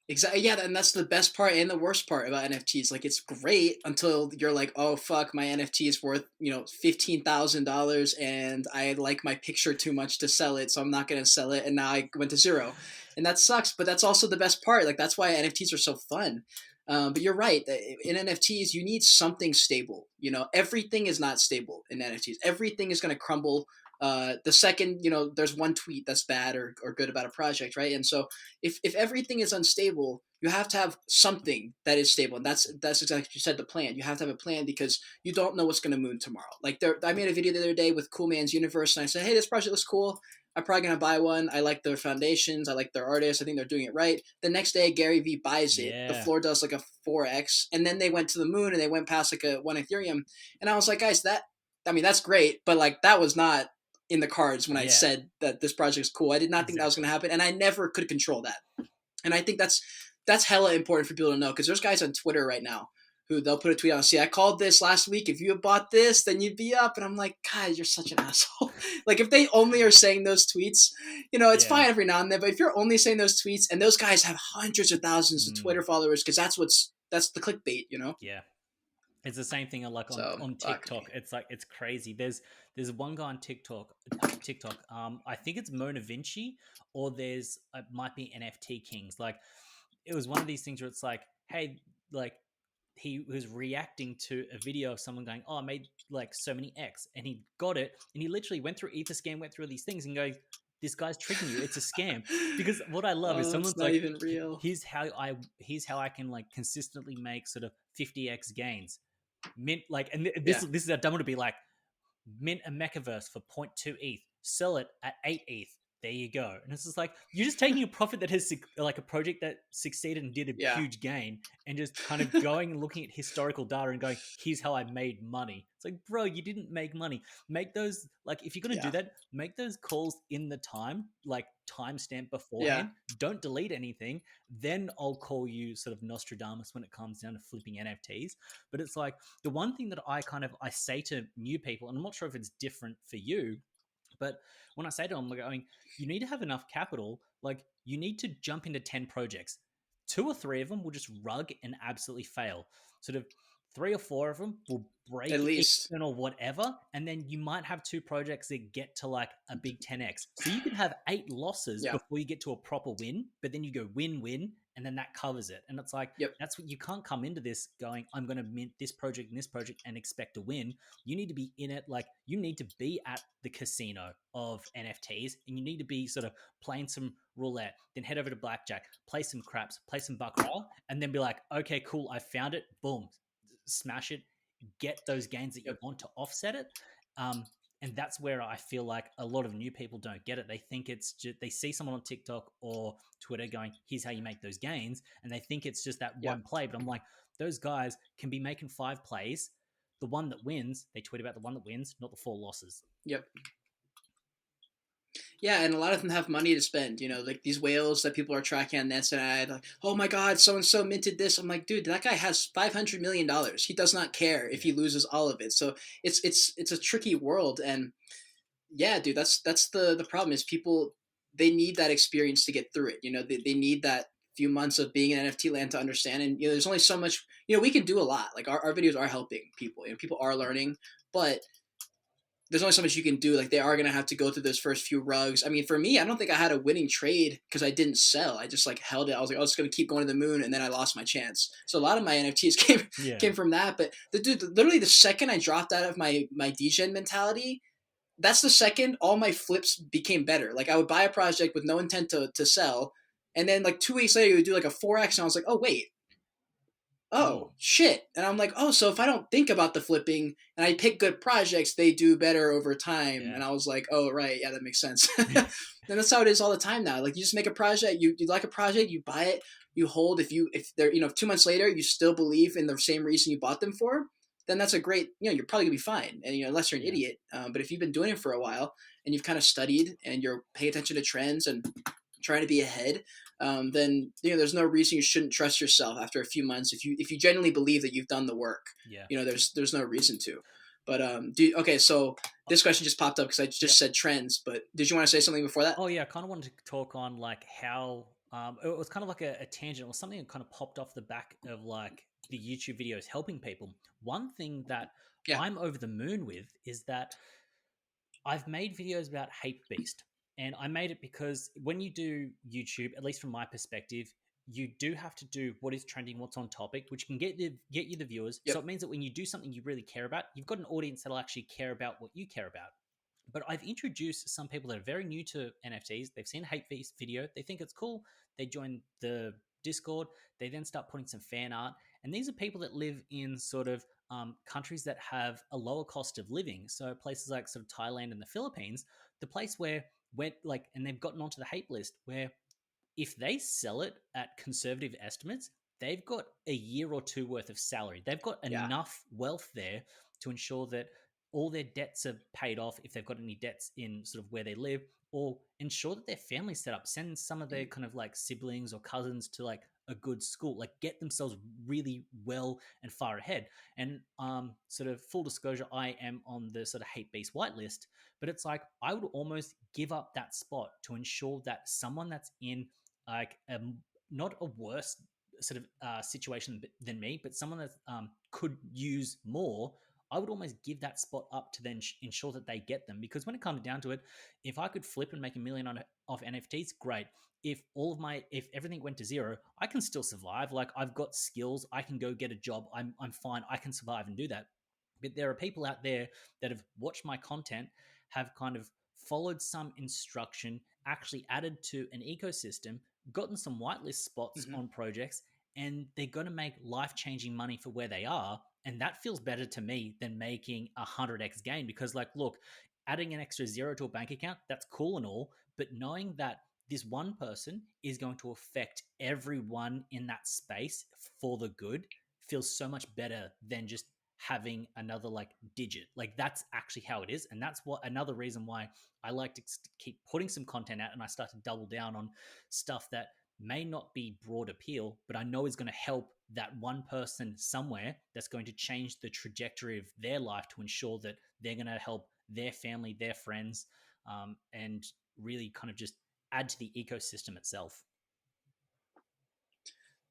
exactly, yeah, and that's the best part and the worst part about NFTs. Like it's great until you're like, oh fuck, my NFT is worth $15,000, and I like my picture too much to sell it, so I'm not gonna sell it, and now I went to zero, and that sucks. But that's also the best part. Like that's why NFTs are so fun. But you're right. In NFTs, you need something stable. Everything is not stable in NFTs. Everything is gonna crumble. The second there's one tweet that's bad or good about a project, right? And so if everything is unstable, you have to have something that is stable, and that's exactly what you said. The plan. You have to have a plan because you don't know what's going to moon tomorrow. Like I made a video the other day with Cool Man's Universe, and I said, hey, this project looks cool. I'm probably gonna buy one. I like their foundations. I like their artists. I think they're doing it right. The next day, Gary Vee buys it. The floor does like a 4x, and then they went to the moon and they went past like a 1 Ethereum. And I was like, guys, that's great, but like that was not in the cards when I said that this project's cool. I did not think that was going to happen, and I never could control that. And I think that's hella important for people to know, because there's guys on Twitter right now who they'll put a tweet on, see, I called this last week. If you had bought this, then you'd be up. And I'm like, God, you're such an asshole. Like if they only are saying those tweets, it's fine every now and then. But if you're only saying those tweets, and those guys have hundreds of thousands of Twitter followers, because that's the clickbait, Yeah. It's the same thing like on TikTok. It's like it's crazy. There's one guy on TikTok. I think it's Mona Vinci, or it might be NFT Kings. Like it was one of these things where it's like, hey, like he was reacting to a video of someone going, oh, I made like so many X, and he got it, and he literally went through Etherscan, went through all these things, and goes, this guy's tricking you. It's a scam. Because what I love is someone's like, even real. Here's how I can like consistently make sort of 50x gains. Mint like, and this is how dumb it would be, like mint a Mechaverse for 0.2 ETH, sell it at 8 ETH. There you go. And it's just like, you're just taking a profit that has like a project that succeeded and did a huge gain, and just kind of going and looking at historical data and going, here's how I made money. It's like, bro, you didn't make money. Make those, like, if you're going to do that, make those calls in the time, like timestamp beforehand. Don't delete anything. Then I'll call you sort of Nostradamus when it comes down to flipping NFTs. But it's like, the one thing that I say to new people, and I'm not sure if it's different for you, but when I say to them, I'm going, you need to have enough capital. Like, you need to jump into 10 projects. 2 or 3 of them will just rug and absolutely fail. Sort of 3 or 4 of them will At break least. even or whatever, and then you might have 2 projects that get to like a big 10x. So you could have 8 losses Yeah. before you get to a proper win, but then you go win win, and then that covers it. And it's like Yep. that's what you can't come into this going, I'm going to mint this project and this project and expect to win. You need to be in it, like you need to be at the casino of NFTs, and you need to be sort of playing some roulette, then head over to blackjack, play some craps, play some baccarat, and then be like, okay, cool, I found it, boom, smash it, get those gains that you Yep. want to offset it. And that's where I feel like a lot of new people don't get it. They think it's just, they see someone on TikTok or Twitter going, here's how you make those gains. And they think it's just that Yep. one play. But I'm like, those guys can be making 5 plays. The one that wins, they tweet about the one that wins, not the 4 losses. Yep. Yeah, and a lot of them have money to spend. Like these whales that people are tracking on the internet. Like, oh my God, so and so minted this. I'm like, dude, that guy has $500 million. He does not care if he loses all of it. So it's a tricky world, and yeah, dude, that's the problem is people, they need that experience to get through it. They need that few months of being in NFT land to understand. And there's only so much. We can do a lot. Like our videos are helping people. People are learning, but there's only so much you can do. Like they are gonna have to go through those first few rugs. I mean, for me, I don't think I had a winning trade because I didn't sell. I just like held it. I was like, oh, it's gonna keep going to the moon, and then I lost my chance. So a lot of my NFTs came from that. But literally the second I dropped out of my degen mentality, that's the second all my flips became better. Like I would buy a project with no intent to sell, and then like 2 weeks later, you would do like a 4x, and I was like, oh wait, oh shit. And I'm like, oh, so if I don't think about the flipping and I pick good projects, they do better over time. Yeah. And I was like, oh right, yeah, that makes sense. And that's how it is all the time now. Like you just make a project, you like a project, you buy it, you hold. If they're 2 months later you still believe in the same reason you bought them for, then that's a great, you're probably gonna be fine. And unless you're an idiot. But if you've been doing it for a while and you've kind of studied and you're paying attention to trends and trying to be ahead, then there's no reason you shouldn't trust yourself after a few months. If you genuinely believe that you've done the work, there's no reason to. But okay, so this question just popped up because I just said trends. But did you want to say something before that? Oh yeah, I kind of wanted to talk on like how it was kind of like a tangent. It was something that kind of popped off the back of like the YouTube videos helping people. One thing that I'm over the moon with is that I've made videos about Hate Beast, and I made it because when you do YouTube, at least from my perspective, you do have to do what is trending, what's on topic, which can get you the viewers. So it means that when you do something you really care about, you've got an audience that'll actually care about what you care about. But I've introduced some people that are very new to NFTs. They've seen a Hate Beast video, they think it's cool, they join the Discord, they then start putting some fan art, and these are people that live in sort of countries that have a lower cost of living. So places like sort of Thailand and the Philippines, the place where like, and they've gotten onto the hate list where if they sell it at conservative estimates, they've got a year or two worth of salary. They've got enough wealth there to ensure that all their debts are paid off if they've got any debts in sort of where they live, or ensure that their family's set up, send some of their kind of like siblings or cousins to like a good school, like get themselves really well and far ahead. And sort of full disclosure, I am on the sort of hate beast whitelist, but it's like I would almost give up that spot to ensure that someone that's in like not a worse sort of situation than me, but someone that could use more, I would almost give that spot up to then ensure that they get them. Because when it comes down to it, if I could flip and make $1 million off NFTs, great. If everything went to zero, I can still survive. Like I've got skills, I can go get a job. I'm fine. I can survive and do that. But there are people out there that have watched my content, have kind of followed some instruction, actually added to an ecosystem, gotten some whitelist spots on projects, and they're going to make life-changing money for where they are. And that feels better to me than making 100x gain, because like, look, adding an extra zero to a bank account, that's cool and all, but knowing that this one person is going to affect everyone in that space for the good feels so much better than just having another like digit. Like that's actually how it is. And that's what another reason why I like to keep putting some content out, and I start to double down on stuff that may not be broad appeal, but I know is going to help that one person somewhere that's going to change the trajectory of their life to ensure that they're going to help their family, their friends, and really kind of just add to the ecosystem itself.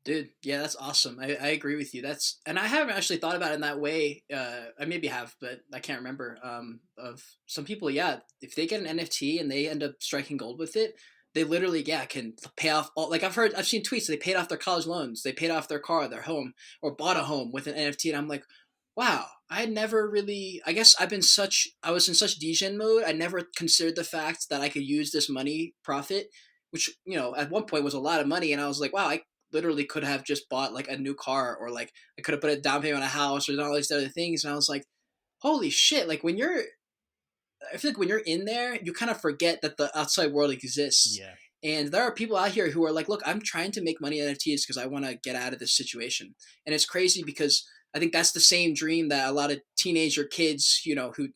Dude, yeah, that's awesome. I agree with you. And I haven't actually thought about it in that way. I maybe have, but I can't remember. Of some people, yeah, if they get an NFT and they end up striking gold with it, they literally, yeah, can pay off all. Like I've seen tweets. They paid off their college loans. They paid off their car, their home, or bought a home with an NFT. And I'm like, wow, I had never really. I guess I was in such degen mode. I never considered the fact that I could use this money profit, which at one point was a lot of money, and I was like, wow, I literally could have just bought like a new car, or like I could have put a down payment on a house, or all these other things. And I was like, holy shit, like I feel like when you're in there, you kind of forget that the outside world exists. Yeah. And there are people out here who are like, look, I'm trying to make money in NFTs because I want to get out of this situation. And it's crazy because I think that's the same dream that a lot of teenager kids, who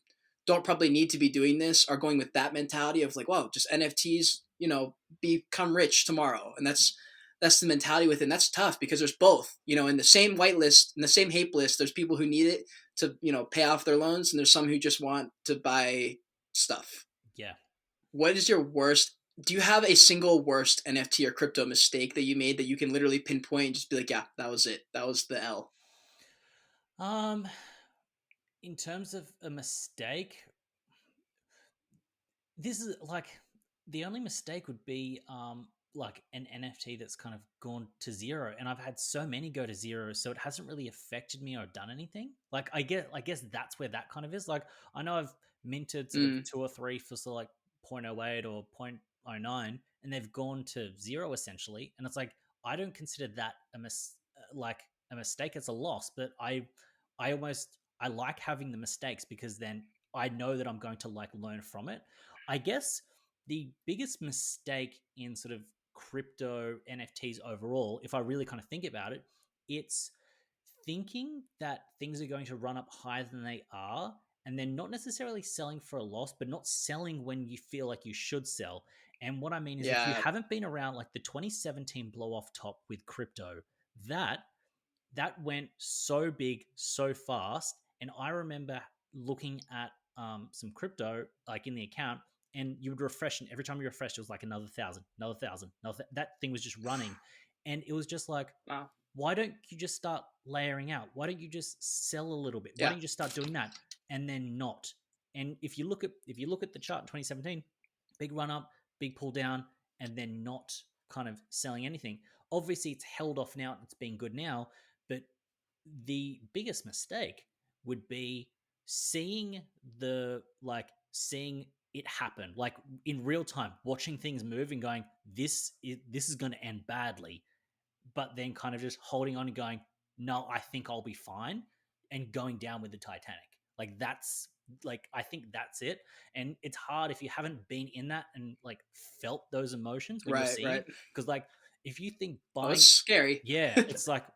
don't probably need to be doing this, are going with that mentality of like, wow, just NFTs, become rich tomorrow. And that's the mentality within. That's tough because there's both, in the same whitelist, in the same hate list, there's people who need it to, pay off their loans, and there's some who just want to buy stuff. Yeah. What is your worst? Do you have a single worst NFT or crypto mistake that you made that you can literally pinpoint and just be like, yeah, that was it. That was the L. Um, in terms of a mistake, this is like the only mistake would be like an NFT that's kind of gone to zero, and I've had so many go to zero, so it hasn't really affected me or done anything. Like I guess that's where that kind of is. Like I know I've minted sort of Mm, two or three for sort of like 0.08 or 0.09, and they've gone to zero essentially, and it's like I don't consider that like a mistake. It's a loss, but I like having the mistakes because then I know that I'm going to like learn from it. I guess the biggest mistake in sort of crypto NFTs overall, if I really kind of think about it, it's thinking that things are going to run up higher than they are, and then not necessarily selling for a loss, but not selling when you feel like you should sell. And what I mean is, if you yeah, haven't been around like the 2017 blow off top with crypto, that that went so big so fast. And I remember looking at some crypto like in the account, and you would refresh, and every time you refreshed, it was like another thousand, another thousand, that thing was just running. And it was just like, wow, why don't you just start layering out? Why don't you just sell a little bit? Why yeah, don't you just start doing that? And then not. And if you look at the chart in 2017, big run up, big pull down, and then not kind of selling anything. Obviously, it's held off now and it's been good now, but the biggest mistake would be seeing seeing it happen, like in real time, watching things move and going, this is going to end badly, but then kind of just holding on and going, no, I think I'll be fine, and going down with the Titanic. Like that's like I think that's it. And it's hard if you haven't been in that and like felt those emotions when you're right, seeing right. it. Because like if you think Oh, buying it's scary. yeah, it's like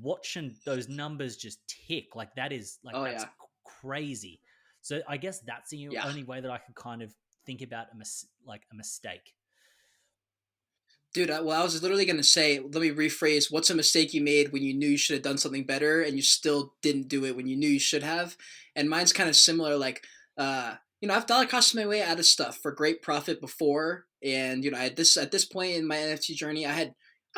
watching those numbers just tick. Like that is like Oh that's yeah, crazy. So I guess that's the yeah. only way that I could kind of think about like a mistake. Dude, I was literally going to say, let me rephrase, what's a mistake you made when you knew you should have done something better and you still didn't do it when you knew you should have? And mine's kind of similar. Like, I've dollar costed my way out of stuff for great profit before. And, at this point in my NFT journey, I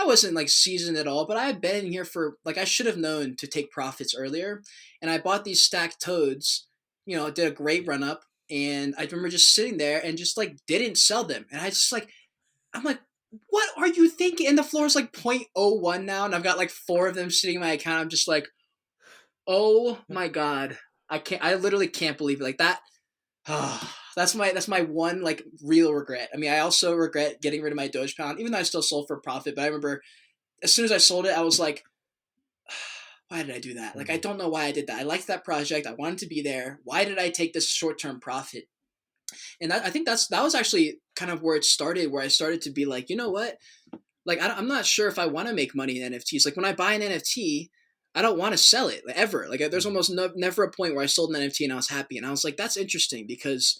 wasn't like seasoned at all, but I had been in here for, like, I should have known to take profits earlier. And I bought these stacked toads, did a great Yeah. run up. And I remember just sitting there and just like didn't sell them. And I just like, I'm like, what are you thinking? And the floor is like 0.01 now, and I've got like four of them sitting in my account. I'm just like, oh my god, I literally can't believe it. Like that. That's my one like real regret. I mean, I also regret getting rid of my Doge Pound, even though I still sold for profit. But I remember as soon as I sold it, I was like, why did I do that? Like, I Hmm. don't know why I did that. I liked that project. I wanted to be there. Why did I take this short term profit? And I think that was actually kind of where it started, where I started to be like, you know what? Like, I'm not sure if I want to make money in NFTs. Like, when I buy an NFT, I don't want to sell it ever. Like, there's Hmm. almost never a point where I sold an NFT and I was happy. And I was like, that's interesting because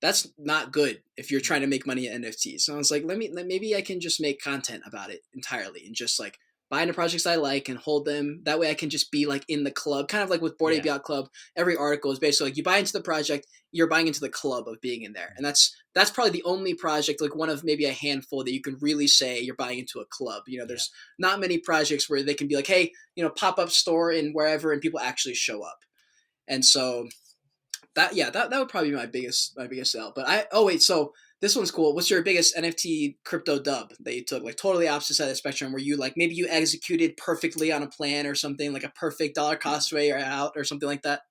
that's not good if you're trying to make money in NFTs. So I was like, maybe I can just make content about it entirely and just like buy into projects I like and hold them. That way I can just be like in the club, kind of like with Bored Ape Yacht Club. Every article is basically like you buy into the project, you're buying into the club of being in there. And that's probably the only project, like one of maybe a handful that you can really say you're buying into a club. You know, Yeah. there's not many projects where they can be like, hey, you know, pop-up store in wherever and people actually show up. And so that would probably be my biggest sell. But so this one's cool. What's your biggest NFT crypto dub that you took? Like totally opposite side of the spectrum, where you like maybe you executed perfectly on a plan or something, like a perfect dollar cost way or out or something like that.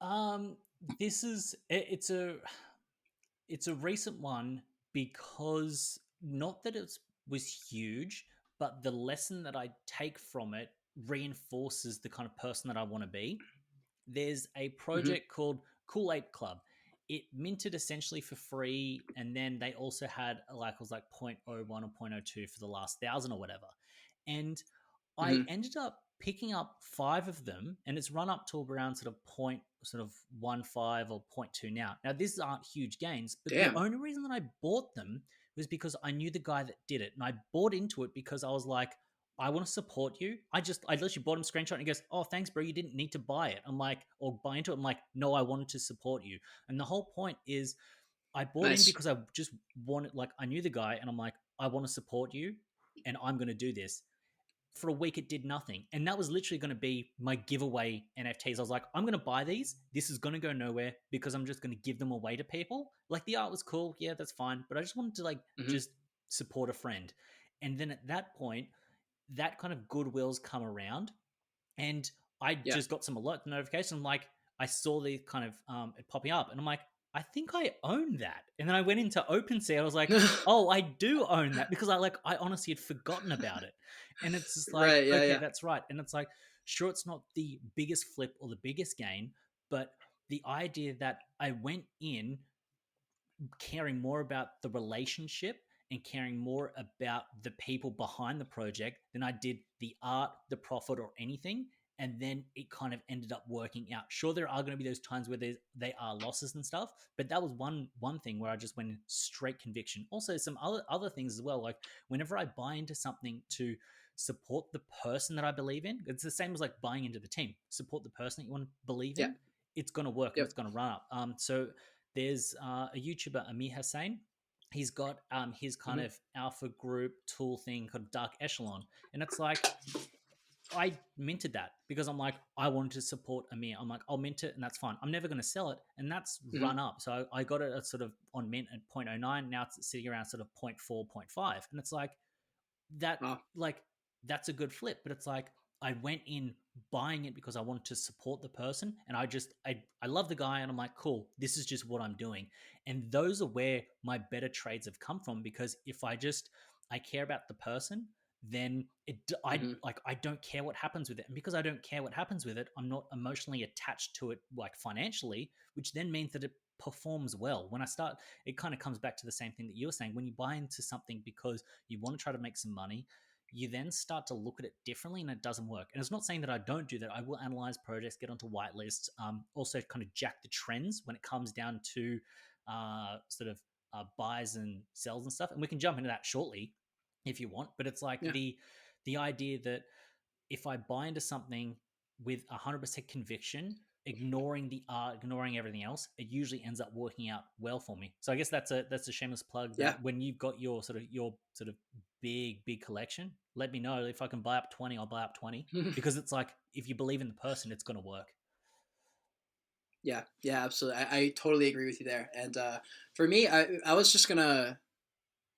Um, this is it's a recent one because not that it was huge, but the lesson that I take from it reinforces the kind of person that I want to be. There's a Mm-hmm. project called Cool Ape Club. It minted essentially for free, and then they also had like it was like zero point zero 0.01 or zero point zero 0.02 for the last 1,000 or whatever. And I Mm-hmm. ended up picking up 5 of them, and it's run up to around sort of point sort of 1.5 or zero point 0.2 now. Now these aren't huge gains, but the Damn. only reason that I bought them was because I knew the guy that did it, and I bought into it because I was like, I want to support you. I literally bought him a screenshot and he goes, oh, thanks, bro. You didn't need to buy it. I'm like, or buy into it. I'm like, no, I wanted to support you. And the whole point is I bought in Nice. because I just wanted, like, I knew the guy and I'm like, I want to support you and I'm going to do this. For a week, it did nothing. And that was literally going to be my giveaway NFTs. I was like, I'm going to buy these. This is going to go nowhere because I'm just going to give them away to people. Like, the art was cool. Yeah, that's fine. But I just wanted to, like, Mm-hmm. just support a friend. And then at that point, that kind of goodwill's come around, and I Yeah. just got some alert notification. Like I saw the kind of it popping up, and I'm like, I think I own that. And then I went into OpenSea. I was like, oh, I do own that because I honestly had forgotten about it. And it's just like, Right. Yeah. okay, Yeah. that's right. And it's like, sure, it's not the biggest flip or the biggest gain, but the idea that I went in caring more about the relationship and caring more about the people behind the project than I did the art, the profit, or anything. And then it kind of ended up working out. Sure, there are going to be those times where they are losses and stuff, but that was one thing where I just went in straight conviction. Also, some other things as well. Like whenever I buy into something to support the person that I believe in, it's the same as like buying into the team. Support the person that you want to believe Yeah. in. It's going to work and Yep. it's going to run up. So there's a YouTuber, Amir Hussein. He's got his kind Mm-hmm. of alpha group tool thing called Dark Echelon. And it's like, I minted that because I'm like, I wanted to support Amir. I'm like, I'll mint it and that's fine. I'm never going to sell it. And that's Mm-hmm. run up. So I got it at sort of on mint at 0.09. Now it's sitting around sort of zero point 0.4, zero point 0.5. And it's like, that Wow. like that's a good flip, but it's like I went in buying it because I wanted to support the person, and I love the guy, and I'm like, cool, this is just what I'm doing. And those are where my better trades have come from, because if I care about the person, then Mm-hmm. I don't care what happens with it. And because I don't care what happens with it, I'm not emotionally attached to it, like financially, which then means that it performs well. When I start, it kind of comes back to the same thing that you were saying. When you buy into something because you want to try to make some money, you then start to look at it differently, and it doesn't work. And it's not saying that I don't do that. I will analyze projects, get onto whitelists, also kind of jack the trends when it comes down to sort of buys and sells and stuff. And we can jump into that shortly if you want. But it's like Yeah. the idea that if I buy into something with 100% conviction, ignoring the art, ignoring everything else, it usually ends up working out well for me. So I guess that's a shameless plug Yeah. that when you've got your sort of big collection, let me know. If I can buy up 20, I'll buy up 20, because it's like if you believe in the person, it's going to work. Yeah, yeah, absolutely. I totally agree with you there. And for me, I was just gonna.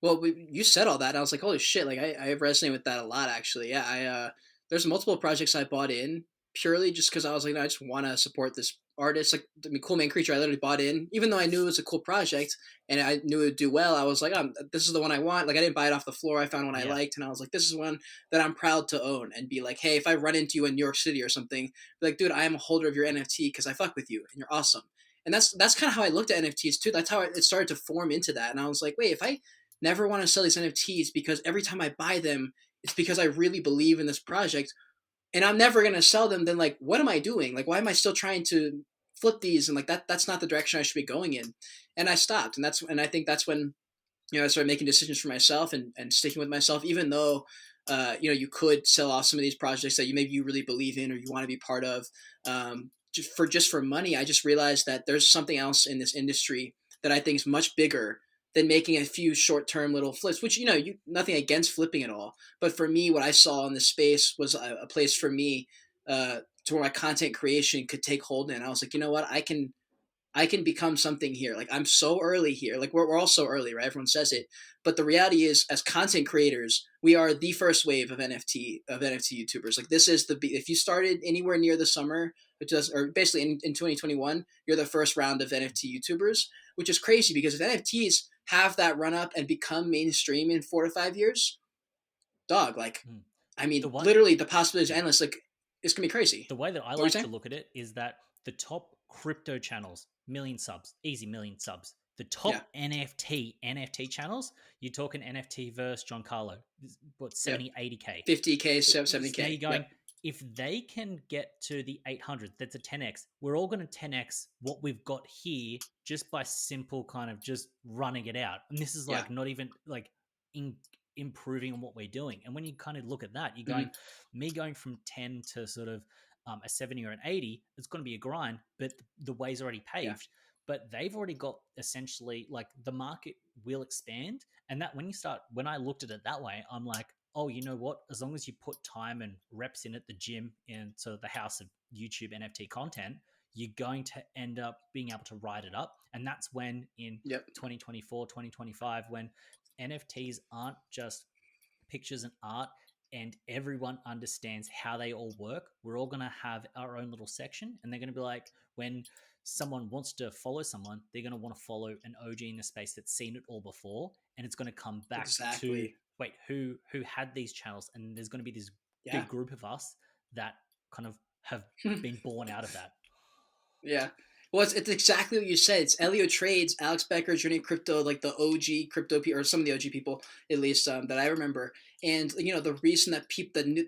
Well, you said all that, and I was like, holy shit! Like I resonate with that a lot, actually. Yeah, there's multiple projects I bought in purely just because I was like, no, I just want to support this artist. Like, I mean, Cool Man Creature, I literally bought in, even though I knew it was a cool project and I knew it would do well. I was like, this is the one I want. Like, I didn't buy it off the floor. I found one I Yeah. liked, and I was like, this is one that I'm proud to own, and be like, hey, if I run into you in New York City or something, be like, dude, I am a holder of your NFT because I fuck with you and you're awesome. And that's kind of how I looked at NFTs too. That's how it started to form into that. And I was like, wait, if I never want to sell these NFTs because every time I buy them, it's because I really believe in this project, and I'm never gonna sell them, then like what am I doing? Like why am I still trying to flip these? And like that's not the direction I should be going in. And I stopped. And I think that's when, I started making decisions for myself and sticking with myself, even though you could sell off some of these projects that you really believe in or you want to be part of, just for money. I just realized that there's something else in this industry that I think is much bigger than making a few short-term little flips, which, nothing against flipping at all. But for me, what I saw in this space was a place for me, to where my content creation could take hold in. I was like, you know what, I can become something here. Like, I'm so early here. Like, we're all so early, right? Everyone says it. But the reality is, as content creators, we are the first wave of NFT YouTubers. Like, this is if you started anywhere near the summer, or basically in 2021, you're the first round of NFT YouTubers, which is crazy because if NFTs have that run up and become mainstream in 4 to 5 years, dog, like, Mm. I The mean, what? literally the possibilities are Yeah. endless. Like, it's gonna be crazy. The way that I What were you like saying? to look at it is that the top crypto channels, million subs, easy million subs. The Yeah. top NFT channels, you're talking NFT versus John Carlo, what, Yep. 70, 80K. 50K, Now 70K. you're going, Yep. if they can get to the 800, that's a 10x. We're all going to 10x what we've got here just by simple kind of just running it out. And this is Yeah. like not even like in, improving on what we're doing. And when you kind of look at that, you're Hmm. going, me going from 10 to sort of a 70 or an 80, it's going to be a grind, but the way's already Yeah. paved. But they've already got essentially like the market will expand. And that when I looked at it that way, I'm like, oh, you know what? As long as you put time and reps in at the gym and so the house of YouTube NFT content, you're going to end up being able to ride it up. And that's when in Yep. 2024, 2025, when NFTs aren't just pictures and art and everyone understands how they all work, we're all going to have our own little section. And they're going to be like, when someone wants to follow someone, they're going to want to follow an OG in the space that's seen it all before. And it's going to come back to, Exactly. wait, who had these channels? And there's going to be this Yeah. big group of us that kind of have been born out of that. Yeah. Well, it's exactly what you said. It's Elio Trades, Alex Becker, Journey Crypto, like the OG crypto people, or some of the OG people, at least, that I remember. And the reason that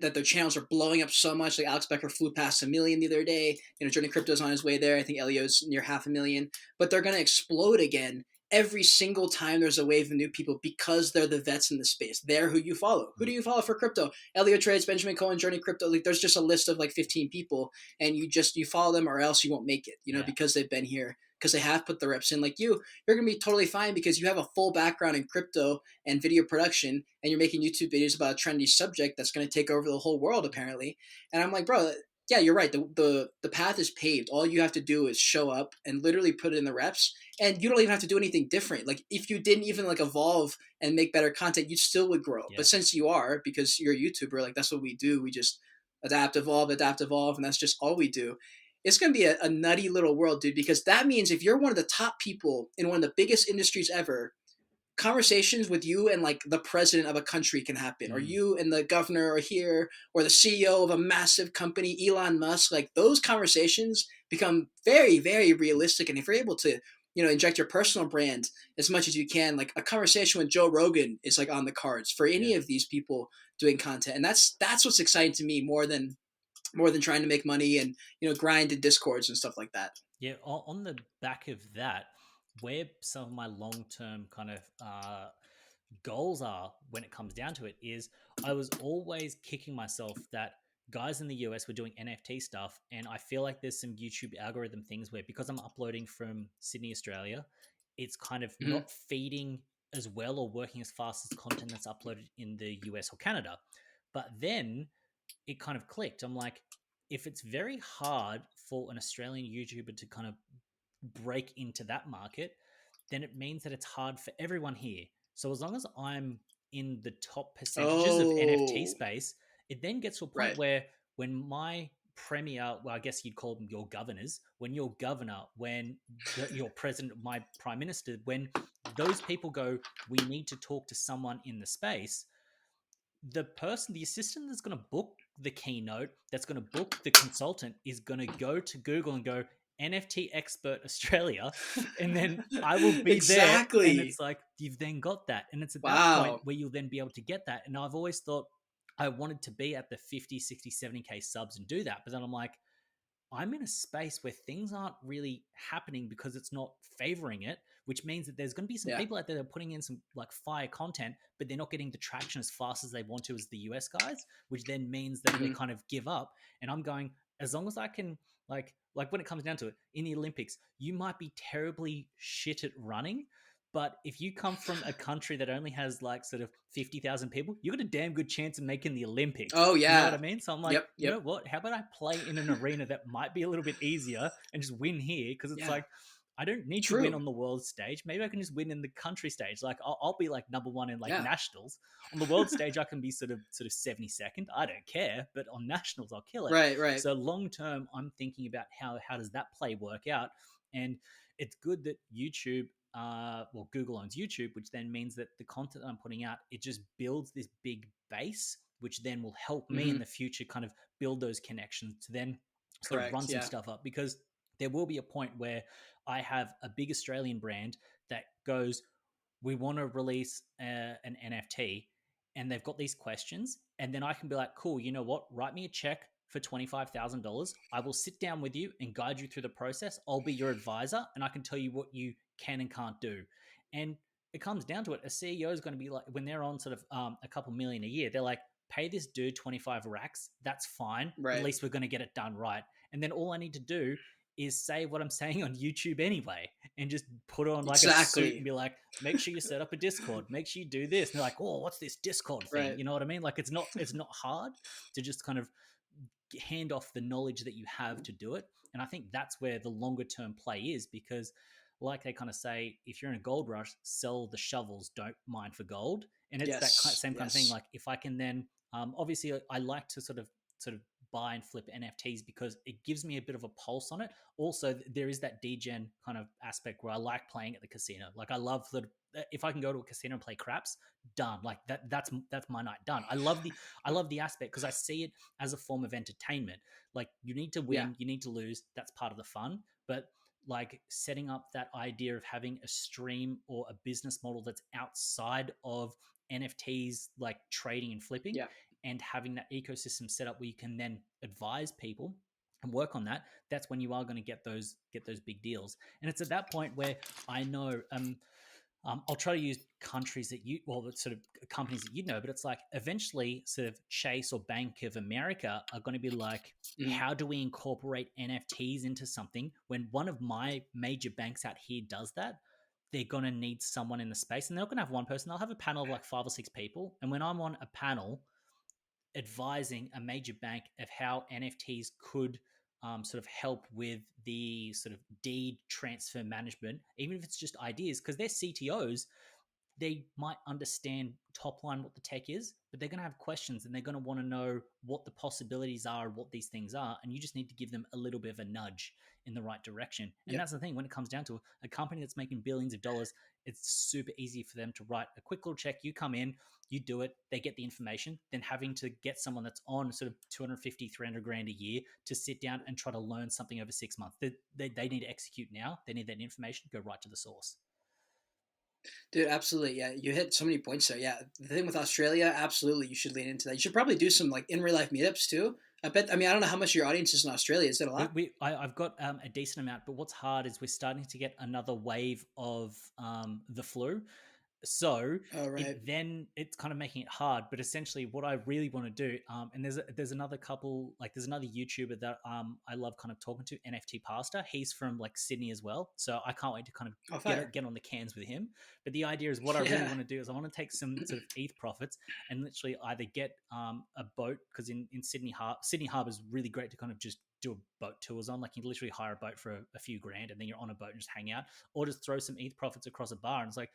that their channels are blowing up so much, like Alex Becker flew past 1 million the other day. Journey Crypto's on his way there. I think Elio's near 500,000. But they're gonna explode again every single time there's a wave of new people because they're the vets in the space. They're who you follow. Who do you follow for crypto? Elio Trades, Benjamin Cohen, Journey Crypto. Like, there's just a list of like 15 people, and you follow them or else you won't make it, Yeah. because they've been here, because they have put the reps in. Like, you're gonna be totally fine because you have a full background in crypto and video production, and you're making YouTube videos about a trendy subject that's going to take over the whole world apparently. And I'm like, bro, yeah, you're right. The path is paved. All you have to do is show up and literally put it in the reps, and you don't even have to do anything different. Like, if you didn't even like evolve and make better content, you still would grow. Yeah. But since you are, because you're a YouTuber, like, that's what we do. We just adapt, evolve, and that's just all we do. It's going to be a nutty little world, dude, because that means if you're one of the top people in one of the biggest industries ever, conversations with you and like the president of a country can happen, or you and the governor are here, or the CEO of a massive company, Elon Musk. Like, those conversations become very, very realistic. And if you're able to, inject your personal brand as much as you can, like a conversation with Joe Rogan is like on the cards for any Yeah. of these people doing content. And that's what's exciting to me more than trying to make money and grind in discords and stuff like that. Yeah, on the back of that, where some of my long term kind of goals are when it comes down to it is I was always kicking myself that guys in the US were doing NFT stuff. And I feel like there's some YouTube algorithm things where because I'm uploading from Sydney, Australia, it's kind of Mm-hmm. not feeding as well or working as fast as content that's uploaded in the US or Canada. But then it kind of clicked. I'm like, if it's very hard for an Australian YouTuber to kind of break into that market, then it means that it's hard for everyone here. So as long as I'm in the top percentages of NFT Oh, space, it then gets to a point right. where when my premier, well, I guess you'd call them your governors, when your governor, when your president, my prime minister, when those people go, we need to talk to someone in the space, the assistant that's going to book the keynote, that's going to book the consultant, is going to go to Google and go NFT expert Australia, and then I will be there. And Exactly. it's like, you've then got that. And it's at that point Wow. where you'll then be able to get that. And I've always thought I wanted to be at the 50, 60, 70K subs and do that. But then I'm like, I'm in a space where things aren't really happening because it's not favoring it, which means that there's going to be some people out there that are putting in some like fire content, but they're not getting the traction as fast as they want to as the US guys, which then means that they kind of give up. And I'm going, as long as I can, like when it comes down to it, in the Olympics, you might be terribly shit at running, but if you come from a country that only has like sort of 50,000 people, you got a damn good chance of making the Olympics. Oh yeah. You know what I mean? So I'm like, Yep. you know what? How about I play in an arena that might be a little bit easier and just win here? Because it's like, I don't need to win on the world stage. Maybe I can just win in the country stage. Like I'll be like number one in like nationals. On the world stage, I can be sort of 72nd. I don't care, but on nationals, I'll kill it. Right. So long term, I'm thinking about how does that play work out, and it's good that YouTube. Google owns YouTube, which then means that the content that I'm putting out, it just builds this big base, which then will help me in the future kind of build those connections to then sort of run some stuff up, because there will be a point where I have a big Australian brand that goes, we want to release an NFT, and they've got these questions, and then I can be like, cool, you know what? Write me a check for $25,000. I will sit down with you and guide you through the process. I'll be your advisor, and I can tell you what you can and can't do. And it comes down to it. A CEO is going to be like, when they're on sort of a couple million a year, they're like, pay this dude 25 racks. That's fine. At least we're going to get it done right. And then all I need to do is say what I'm saying on YouTube anyway, and just put on like a suit and be like, make sure you set up a Discord, make sure you do this. And they're like, oh, what's this Discord thing? You know what I mean? Like it's not hard to just kind of hand off the knowledge that you have to do it. And I think that's where the longer term play is, because like they kind of say, if you're in a gold rush, sell the shovels, don't mine for gold. And it's that same kind of thing. Like if I can then, obviously I like to sort of buy and flip NFTs because it gives me a bit of a pulse on it. Also, there is that degen kind of aspect where I like playing at the casino. Like I love that if I can go to a casino and play craps, done. Like that's my night done. I love the aspect because I see it as a form of entertainment. Like you need to win, you need to lose. That's part of the fun. But like setting up that idea of having a stream or a business model that's outside of NFTs, like trading and flipping, and having that ecosystem set up where you can then advise people and work on that, that's when you are going to get those big deals. And it's at that point where I know I'll try to use countries that sort of companies that you know, but it's like eventually sort of Chase or Bank of America are going to be like, how do we incorporate NFTs into something? When one of my major banks out here does that, they're going to need someone in the space, and they're not going to have one person. They'll have a panel of like 5 or 6 people. And when I'm on a panel advising a major bank of how NFTs could sort of help with the sort of deed transfer management, even if it's just ideas, because they're CTOs, they might understand top line what the tech is, but they're going to have questions and they're going to want to know what the possibilities are, what these things are. And you just need to give them a little bit of a nudge in the right direction. And that's the thing, when it comes down to a company that's making billions of dollars, it's super easy for them to write a quick little check. You come in, you do it, they get the information, then having to get someone that's on sort of 250, 300 grand a year to sit down and try to learn something over 6 months. They need to execute now. They need that information, go right to the source. Dude, absolutely. Yeah, you hit so many points there. Yeah, the thing with Australia, absolutely, you should lean into that. You should probably do some like in real life meetups too. I bet. I mean, I don't know how much your audience is in Australia. Is it a lot? I've got a decent amount, but what's hard is we're starting to get another wave of the flu. So it's kind of making it hard. But essentially, what I really want to do, and there's another couple, like there's another YouTuber that I love kind of talking to, NFT Pastor. He's from like Sydney as well, so I can't wait to kind of get on the cans with him. But the idea is, what I really want to do is I want to take some sort of ETH profits and literally either get a boat, because in Sydney Harbour is really great to kind of just do a boat tours on. Like you literally hire a boat for a few grand and then you're on a boat and just hang out, or just throw some ETH profits across a bar. And it's like,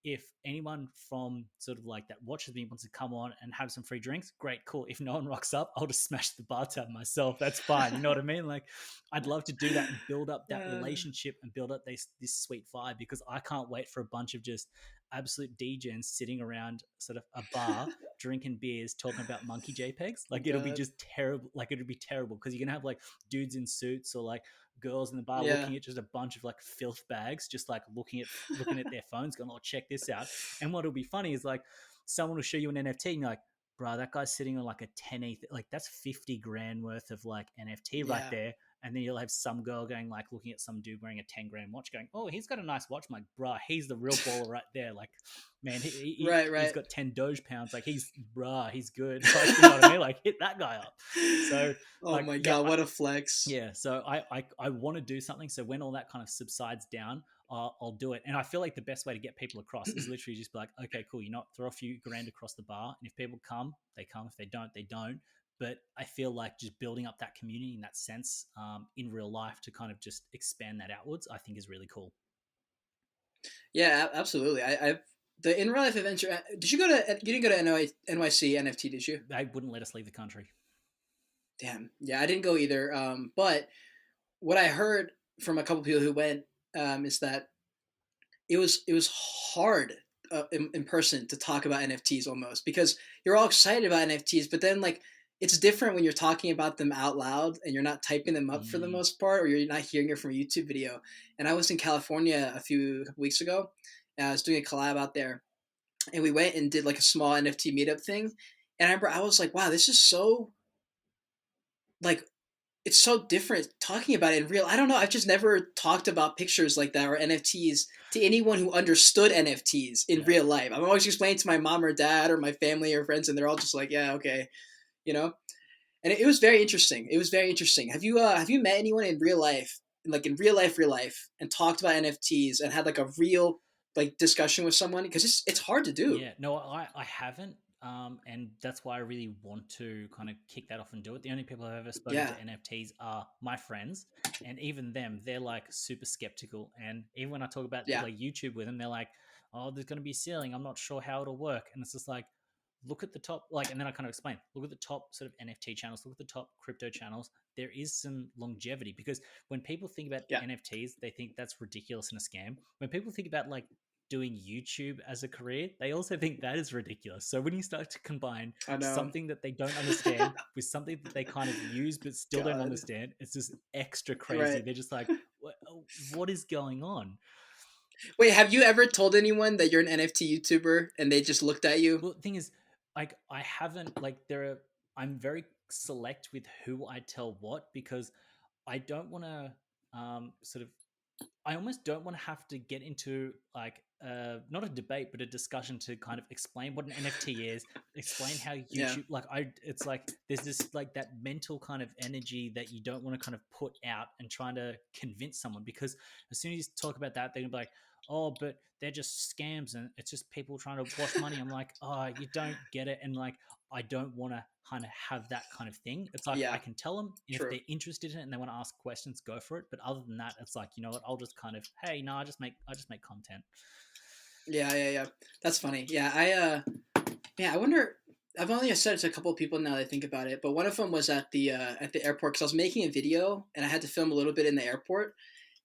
if anyone from sort of like that watches me wants to come on and have some free drinks, great, cool. If no one rocks up, I'll just smash the bar tab myself. That's fine. You know what I mean? Like I'd love to do that and build up that relationship and build up this sweet vibe, because I can't wait for a bunch of just absolute degens sitting around sort of a bar drinking beers talking about monkey JPEGs. Like it'll be just terrible. Like it'll be terrible because you're gonna have like dudes in suits or like girls in the bar looking at just a bunch of like filth bags, just like looking at their phones, going, "Oh, check this out." And what'll be funny is like someone will show you an NFT and you're like, "Bro, that guy's sitting on like a 10 ETH, like that's 50 grand worth of like NFT right there." And then you'll have some girl going like looking at some dude wearing a 10 grand watch, going, "Oh, he's got a nice watch." I'm like, bruh, he's the real baller right there. Like, man, Right, he's right. got 10 Doge pounds. Like, he's good. Like, you know what I mean? Like, hit that guy up. So, Oh like, my yeah, god, what a flex. yeah, so I want to do something. So when all that kind of subsides down, I'll do it. And I feel like the best way to get people across is literally just be like, okay, cool, you know, throw a few grand across the bar, and if people come, they come. If they don't, they don't. But I feel like just building up that community in that sense, in real life, to kind of just expand that outwards, I think is really cool. Yeah, absolutely. I've the in real life adventure. Did you go to? You didn't go to NYC NFT, did you? They wouldn't let us leave the country. Damn. Yeah, I didn't go either. But what I heard from a couple people who went is that it was hard in person to talk about NFTs almost because you're all excited about NFTs, but then like it's different when you're talking about them out loud and you're not typing them up for the Mm, most part, or you're not hearing it from a YouTube video. And I was in California a couple weeks ago, and I was doing a collab out there, and we went and did like a small NFT meetup thing. And I remember I was like, wow, this is so like it's so different talking about it in real. I don't know. I've just never talked about pictures like that or NFTs to anyone who understood NFTs in yeah. real life. I'm always explaining to my mom or dad or my family or friends, and they're all just like, "Yeah, okay," you know. And it was very interesting. It was very interesting. Have you met anyone in real life, like in real life, and talked about NFTs and had like a real like discussion with someone? Because it's hard to do. Yeah, no, I haven't. And that's why I really want to kind of kick that off and do it. The only people I've ever spoken Yeah, to NFTs are my friends, and even them, they're like super skeptical. And even when I talk about yeah, like YouTube with them, they're like, "Oh, there's going to be a ceiling. I'm not sure how it'll work." And it's just like, look at the top, like, and then I kind of explain, look at the top sort of NFT channels, look at the top crypto channels. There is some longevity because when people think about yeah. NFTs, they think that's ridiculous and a scam. When people think about like doing YouTube as a career, they also think that is ridiculous. So when you start to combine I know. something that they don't understand with something that they kind of use but still don't God. understand, it's just extra crazy. Right. They're just like, what is going on? Wait, have you ever told anyone that you're an NFT YouTuber and they just looked at you? Well, the thing is, like, I haven't, like, I'm very select with who I tell what because I don't want to sort of I almost don't want to have to get into like not a debate but a discussion to kind of explain what an NFT is, explain how Yeah. YouTube like I it's like there's this like that mental kind of energy that you don't want to kind of put out and trying to convince someone because as soon as you talk about that they're gonna be like, "Oh, but they're just scams and it's just people trying to wash money." I'm like, "Oh, you don't get it." And like I don't want to kind of have that kind of thing. It's like I Yeah. can tell them, and if True. they're interested in it and they want to ask questions, go for it. But other than that, it's like, you know what? I'll just kind of, hey, no, I just make content. Yeah, yeah, yeah. That's funny. Yeah, I wonder. I've only said it to a couple of people now that I think about it, but one of them was at the airport because I was making a video and I had to film a little bit in the airport,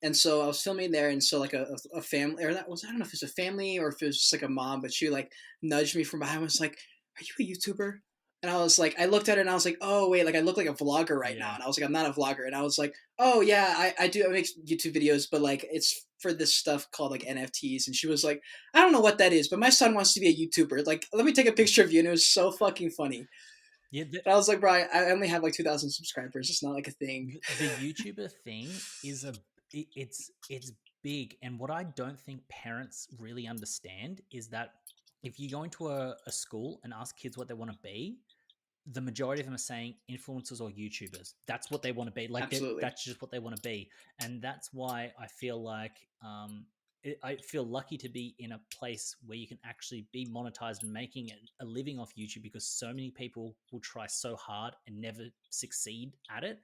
and so I was filming there, and so like a family or that was I don't know if it was a family or if it was just like a mom, but she like nudged me from behind. And was like, "Are you a YouTuber?" And I was like, I looked at her and I was like, "Oh wait, like I look like a vlogger right now." Yeah. And I was like, "I'm not a vlogger," and I was like, "Oh yeah, I do. I make YouTube videos, but like it's for this stuff called like NFTs." And she was like, "I don't know what that is, but my son wants to be a YouTuber. Like, let me take a picture of you." And it was so fucking funny. Yeah. And I was like, "Bro, I only have like 2,000 subscribers. It's not like a thing." The YouTuber thing is it's big. And what I don't think parents really understand is that if you go into a school and ask kids what they want to be, the majority of them are saying influencers or YouTubers. That's what they want to be. Like Absolutely. that's just what they want to be, and that's why I feel like I feel lucky to be in a place where you can actually be monetized and making a living off YouTube because so many people will try so hard and never succeed at it.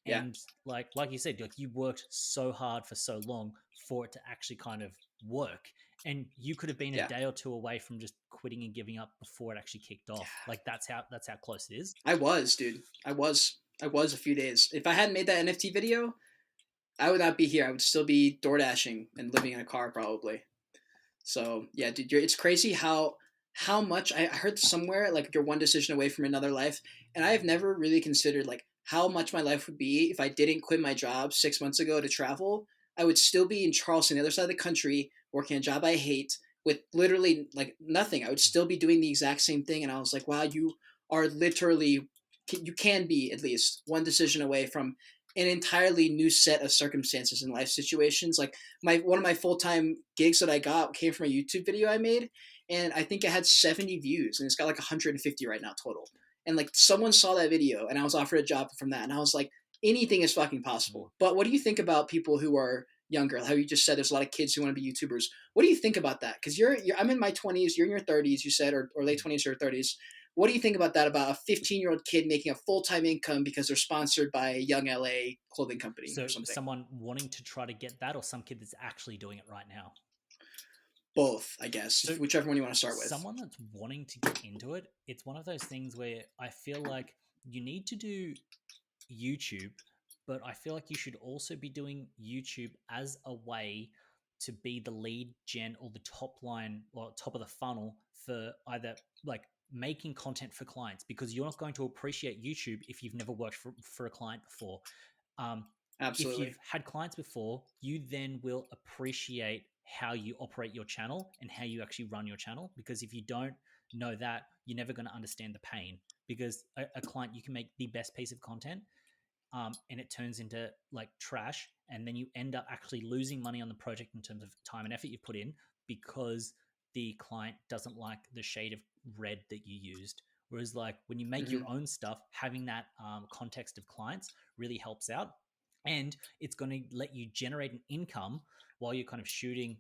Yeah. And like you said, like you worked so hard for so long for it to actually kind of work, and you could have been a Yeah. day or two away from just quitting and giving up before it actually kicked off. Like that's how close it is. I was, dude. I was a few days. If I hadn't made that NFT video, I would not be here. I would still be door dashing and living in a car probably. So yeah, dude, it's crazy how much I heard somewhere like you're one decision away from another life, and I have never really considered like how much my life would be if I didn't quit my job 6 months ago to travel. I would still be in Charleston, the other side of the country, working a job I hate with literally like nothing. I would still be doing the exact same thing, and I was like, wow, you are literally you can be at least one decision away from an entirely new set of circumstances and life situations. Like one of my full-time gigs that I got came from a YouTube video I made, and I think it had 70 views, and it's got like 150 right now total. And like someone saw that video, and I was offered a job from that, and I was like, anything is fucking Mm. possible. But what do you think about people who are younger? How you just said there's a lot of kids who want to be YouTubers. What do you think about that? Because I'm in my 20s, you're in your 30s, you said, or late 20s or 30s. What do you think about that? About a 15-year-old kid making a full-time income because they're sponsored by a young LA clothing company or So something? someone wanting to try to get that, or some kid that's actually doing it right now? Both, I guess, So whichever one you want to start with. someone that's wanting to get into it, it's one of those things where I feel like you need to do YouTube, but I feel like you should also be doing YouTube as a way to be the lead gen or the top line or top of the funnel for either like making content for clients, because you're not going to appreciate YouTube if you've never worked for a client before. Um, if Absolutely. you've had clients before, you then will appreciate how you operate your channel and how you actually run your channel. Because if you don't know that, you're never going to understand the pain. Because a client, you can make the best piece of content, and it turns into like trash, and then you end up actually losing money on the project in terms of time and effort you've put in, because the client doesn't like the shade of red that you used. Whereas like when you make your Mm-hmm. own stuff, having that context of clients really helps out, and it's going to let you generate an income while you're kind of shooting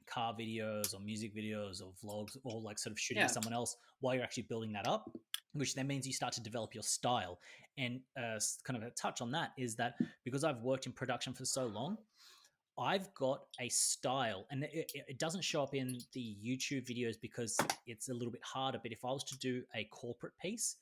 car videos or music videos or vlogs, or like sort of shooting with Yeah. someone else while you're actually building that up, which then means you start to develop your style. And kind of a touch on that is that because I've worked in production for so long, I've got a style, and it doesn't show up in the YouTube videos because it's a little bit harder. But if I was to do a corporate piece,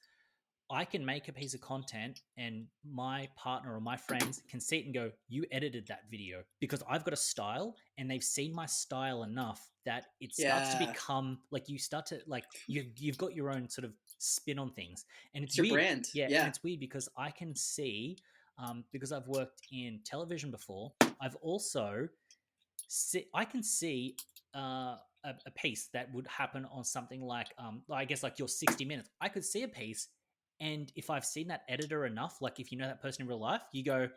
I can make a piece of content and my partner or my friends can see it and go, you edited that video, because I've got a style and they've seen my style enough that it starts to Yeah. become like you start to like you've got your own sort of spin on things. And it's It's your weird. brand. Yeah. And Yeah. it's weird because I can see, because I've worked in television before, I've also I can see a piece that would happen on something like, I guess like your 60 Minutes. I could see a piece, and if I've seen that editor enough, like if you know that person in real life, you go,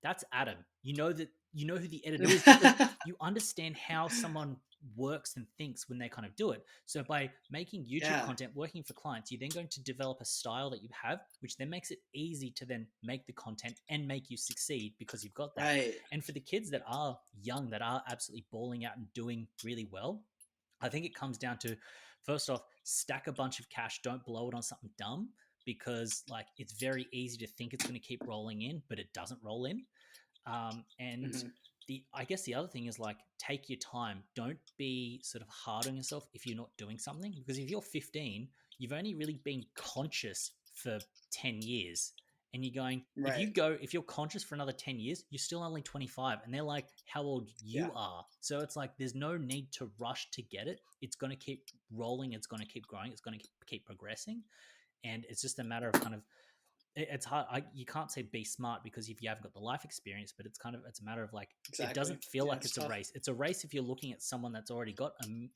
"That's Adam." You know who the editor is, because you understand how someone works and thinks when they kind of do it. So by making YouTube Yeah. content, working for clients, you're then going to develop a style that you have, which then makes it easy to then make the content and make you succeed because you've got that. Right. And for the kids that are young, that are absolutely balling out and doing really well, I think it comes down to, first off, stack a bunch of cash, don't blow it on something dumb, because like it's very easy to think it's going to keep rolling in, but it doesn't roll in. And Mm-hmm. I guess the other thing is like take your time. Don't be sort of hard on yourself if you're not doing something, because if you're 15, you've only really been conscious for 10 years. And you're going, Right. if you're conscious for another 10 years, you're still only 25. And they're like, how old Yeah. you are. So it's like, there's no need to rush to get it. It's going to keep rolling. It's going to keep growing. It's going to keep progressing. And it's just a matter of kind of, it's hard. You can't say be smart, because if you haven't got the life experience, but it's a matter of like, it Exactly. doesn't feel Yeah. like It's it's a tough. race. It's a race if you're looking at someone that's already got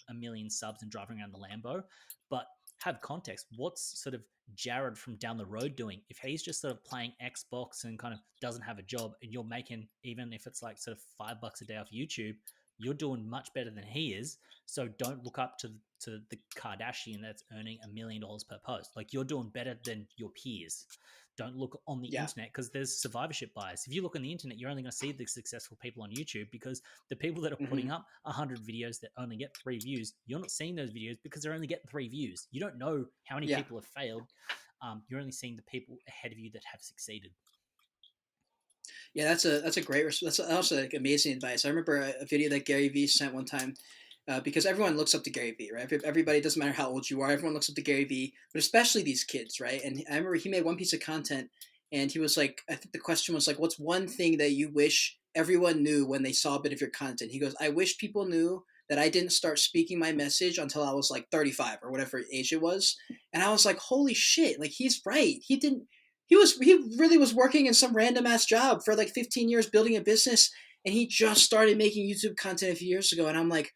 a million subs and driving around the Lambo. But have context. What's sort of Jared from down the road doing? If he's just sort of playing Xbox and kind of doesn't have a job, and you're making, even if it's like sort of $5 a day off YouTube, you're doing much better than he is. So don't look up to the Kardashian that's earning $1 million per post. Like, you're doing better than your peers. Don't look on the Yeah. internet, because there's survivorship bias. If you look on the internet, you're only going to see the successful people on YouTube, because the people that are Mm-hmm. putting up 100 videos that only get 3 views, you're not seeing those videos because they're only getting 3 views. You don't know how many Yeah. people have failed. You're only seeing the people ahead of you that have succeeded. Yeah, that's a great. That's also like amazing advice. I remember a video that Gary Vee sent one time, because everyone looks up to Gary Vee, right? Everybody, doesn't matter how old you are, everyone looks up to Gary Vee, but especially these kids, right? And I remember he made one piece of content, and he was like, I think the question was like, "What's one thing that you wish everyone knew when they saw a bit of your content?" He goes, "I wish people knew that I didn't start speaking my message until I was like 35 or whatever age it was." And I was like, "Holy shit! Like he's right. He didn't." He really was working in some random ass job for like 15 years building a business, and he just started making YouTube content a few years ago. And I'm like,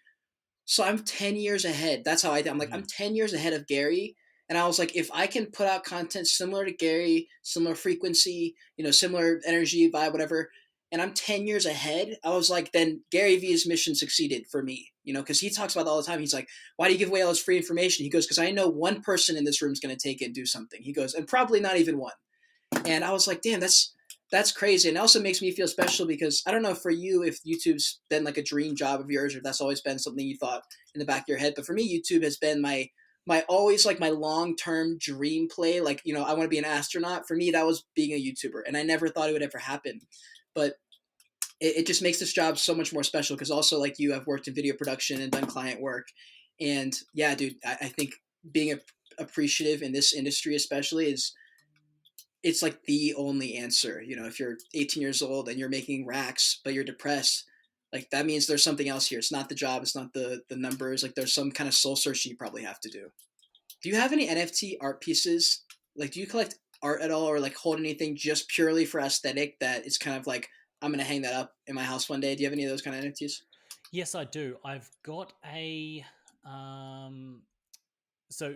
so I'm 10 years ahead. That's how I'm like, Mm-hmm. I'm 10 years ahead of Gary, And I was like, if I can put out content similar to Gary, similar frequency, similar energy, vibe, whatever, and I'm 10 years ahead, I was like, then Gary Vee's mission succeeded for me, because he talks about that all the time. He's like, why do you give away all this free information? He goes, because I know one person in this room is going to take it and do something. He goes, and probably not even one. And I was like, damn, that's crazy. And it also makes me feel special because I don't know for you if YouTube's been like a dream job of yours or if that's always been something you thought in the back of your head. But for me, YouTube has been my always like my long-term dream play. Like, I want to be an astronaut. For me, that was being a YouTuber. And I never thought it would ever happen. But it just makes this job so much more special because also like you have worked in video production and done client work. And yeah, dude, I think being appreciative in this industry especially it's like the only answer. If you're 18 years old and you're making racks, but you're depressed, like that means there's something else here. It's not the job. It's not the numbers. Like there's some kind of soul searching you probably have to do. Do you have any NFT art pieces? Like, do you collect art at all or like hold anything just purely for aesthetic that it's kind of like, I'm going to hang that up in my house one day? Do you have any of those kind of NFTs? Yes, I do. I've got a um so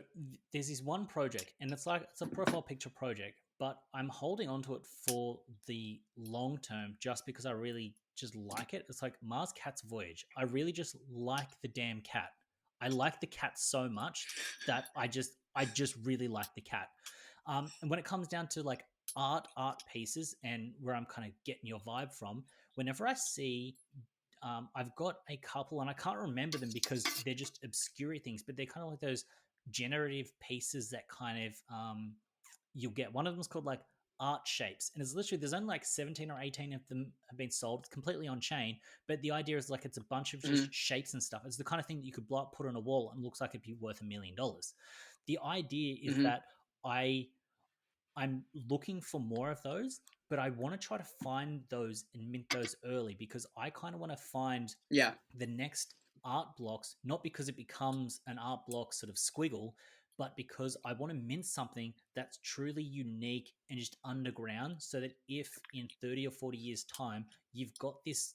there's this one project and it's a profile picture project, but I'm holding on to it for the long term just because I really just like it. It's like Mars Cat's Voyage. I really just like the damn cat. I like the cat so much that I just really like the cat. And when it comes down to like art pieces and where I'm kind of getting your vibe from, whenever I see I've got a couple, and I can't remember them because they're just obscure things, but they're kind of like those generative pieces that kind of you'll get. One of them is called like art shapes, and it's literally there's only like 17 or 18 of them have been sold. It's completely on chain, but the idea is like it's a bunch of Mm-hmm. just shapes and stuff. It's the kind of thing that you could blow up, put on a wall, and looks like it'd be worth $1 million. The idea is Mm-hmm. that I I'm looking for more of those, but I want to try to find those and mint those early because I kind of want to find Yeah. the next art blocks, not because it becomes an art block sort of squiggle, but because I want to mint something that's truly unique and just underground so that if in 30 or 40 years' time, you've got this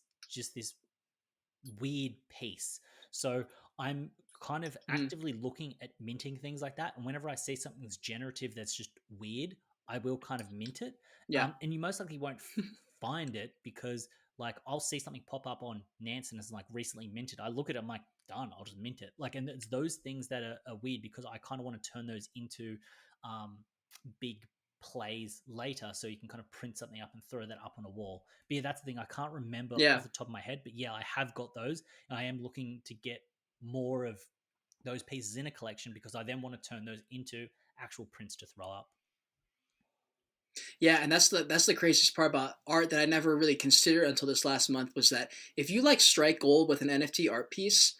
weird piece. So I'm kind of Mm-hmm. actively looking at minting things like that. And whenever I see something that's generative that's just weird, I will kind of mint it. Yeah. And you most likely won't find it because like I'll see something pop up on Nansen as like recently minted. I look at it, I'm like, done, I'll just mint it. Like, and it's those things that are weird because I kind of want to turn those into um, big plays later so you can kind of print something up and throw that up on a wall. But yeah, that's the thing. I can't remember Yeah. off the top of my head, but yeah, I have got those. And I am looking to get more of those pieces in a collection because I then want to turn those into actual prints to throw up. Yeah, and that's the craziest part about art that I never really considered until this last month was that if you like strike gold with an NFT art piece,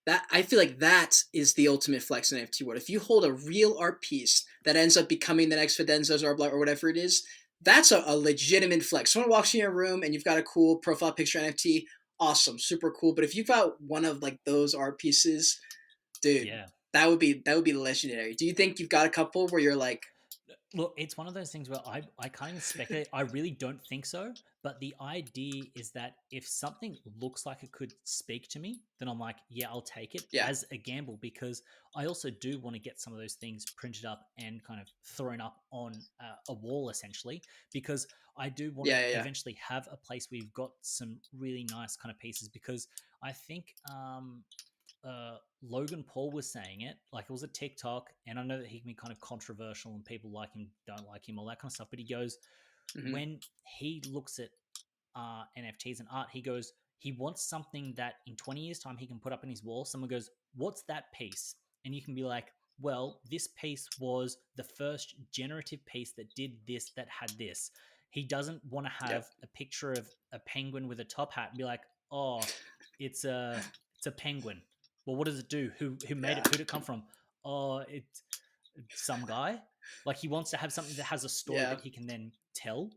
that I feel like that is the ultimate flex in NFT world. If you hold a real art piece that ends up becoming the next Fidenza's or whatever it is, that's a legitimate flex. Someone walks in your room and you've got a cool profile picture NFT, awesome, super cool. But if you've got one of like those art pieces, dude, Yeah. that would be legendary. Do you think you've got a couple where you're like, Look, it's one of those things where I can't even speculate. I really don't think so. But the idea is that if something looks like it could speak to me, then I'm like, yeah, I'll take it yeah, as a gamble because I also do want to get some of those things printed up and kind of thrown up on a wall essentially because I do want to yeah, yeah, yeah, eventually have a place where you've got some really nice kind of pieces because I think Logan Paul was saying it, like it was a TikTok, and I know that he can be kind of controversial and people like him, don't like him, all that kind of stuff. But he goes, hmm when he looks at NFTs and art, he goes, he wants something that in 20 years' time he can put up in his wall. Someone goes, what's that piece? And you can be like, well, this piece was the first generative piece that did this, that had this. He doesn't want to yep, have a picture of a penguin with a top hat and be like, oh, it's a penguin. Well, what does it do? Who made yeah, it? Who'd it come from? Oh, it's some guy. Like he wants to have something that has a story yeah, that he can then tell.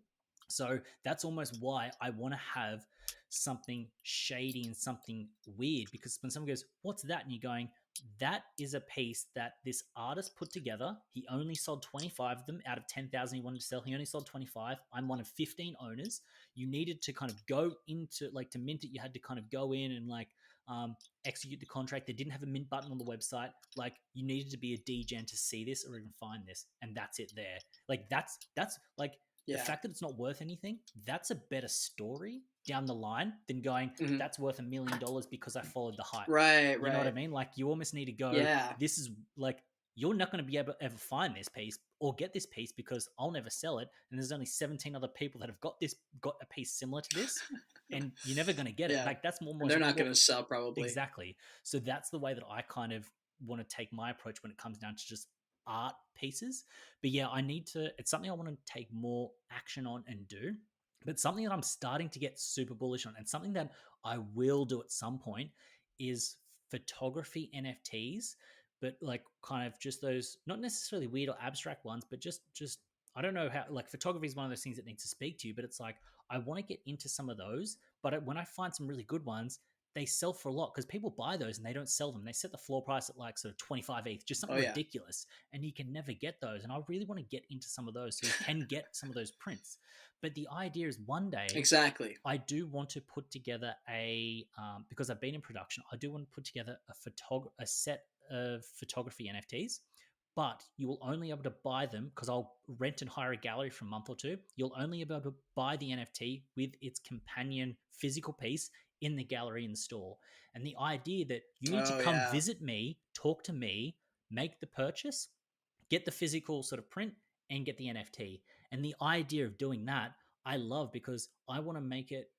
So that's almost why I want to have something shady and something weird because when someone goes, what's that? And you're going, that is a piece that this artist put together. He only sold 25 of them out of 10,000 he wanted to sell. He only sold 25. I'm one of 15 owners. You needed to kind of go into, like, to mint it, you had to kind of go in and, like, execute the contract. They didn't have a mint button on the website. Like, you needed to be a degen to see this or even find this, and that's it there. Like, that's like the Yeah. fact that it's not worth anything. That's a better story down the line than going, Mhm. that's worth $1 million because I followed the hype. Right. You know what I mean? Like, you almost need to go, Yeah. this is like, you're not going to be able to ever find this piece or get this piece because I'll never sell it. And there's only 17 other people that have got a piece similar to this, and you're never going to get it. Yeah. Like, that's more. And they're not going to sell probably. Exactly. So that's the way that I kind of want to take my approach when it comes down to just art pieces. But yeah, it's something I want to take more action on and do. But something that I'm starting to get super bullish on, and something that I will do at some point, is photography NFTs. But like, kind of just those, not necessarily weird or abstract ones, but just I don't know how. Like, photography is one of those things that needs to speak to you. But it's like, I want to get into some of those. But when I find some really good ones, they sell for a lot because people buy those and they don't sell them. They set the floor price at like sort of 25 ETH, just something ridiculous, and you can never get those. And I really want to get into some of those so you can get some of those prints. But the idea is, one day, exactly, I do want to put together because I've been in production, I do want to put together a set of photography NFTs. But you will only be able to buy them because I'll rent and hire a gallery for a month or two. You'll only be able to buy the NFT with its companion physical piece in the gallery in the store. And the idea that you need to come visit me, talk to me, make the purchase, get the physical sort of print, and get the NFT. And the idea of doing that, I love, because I want to make it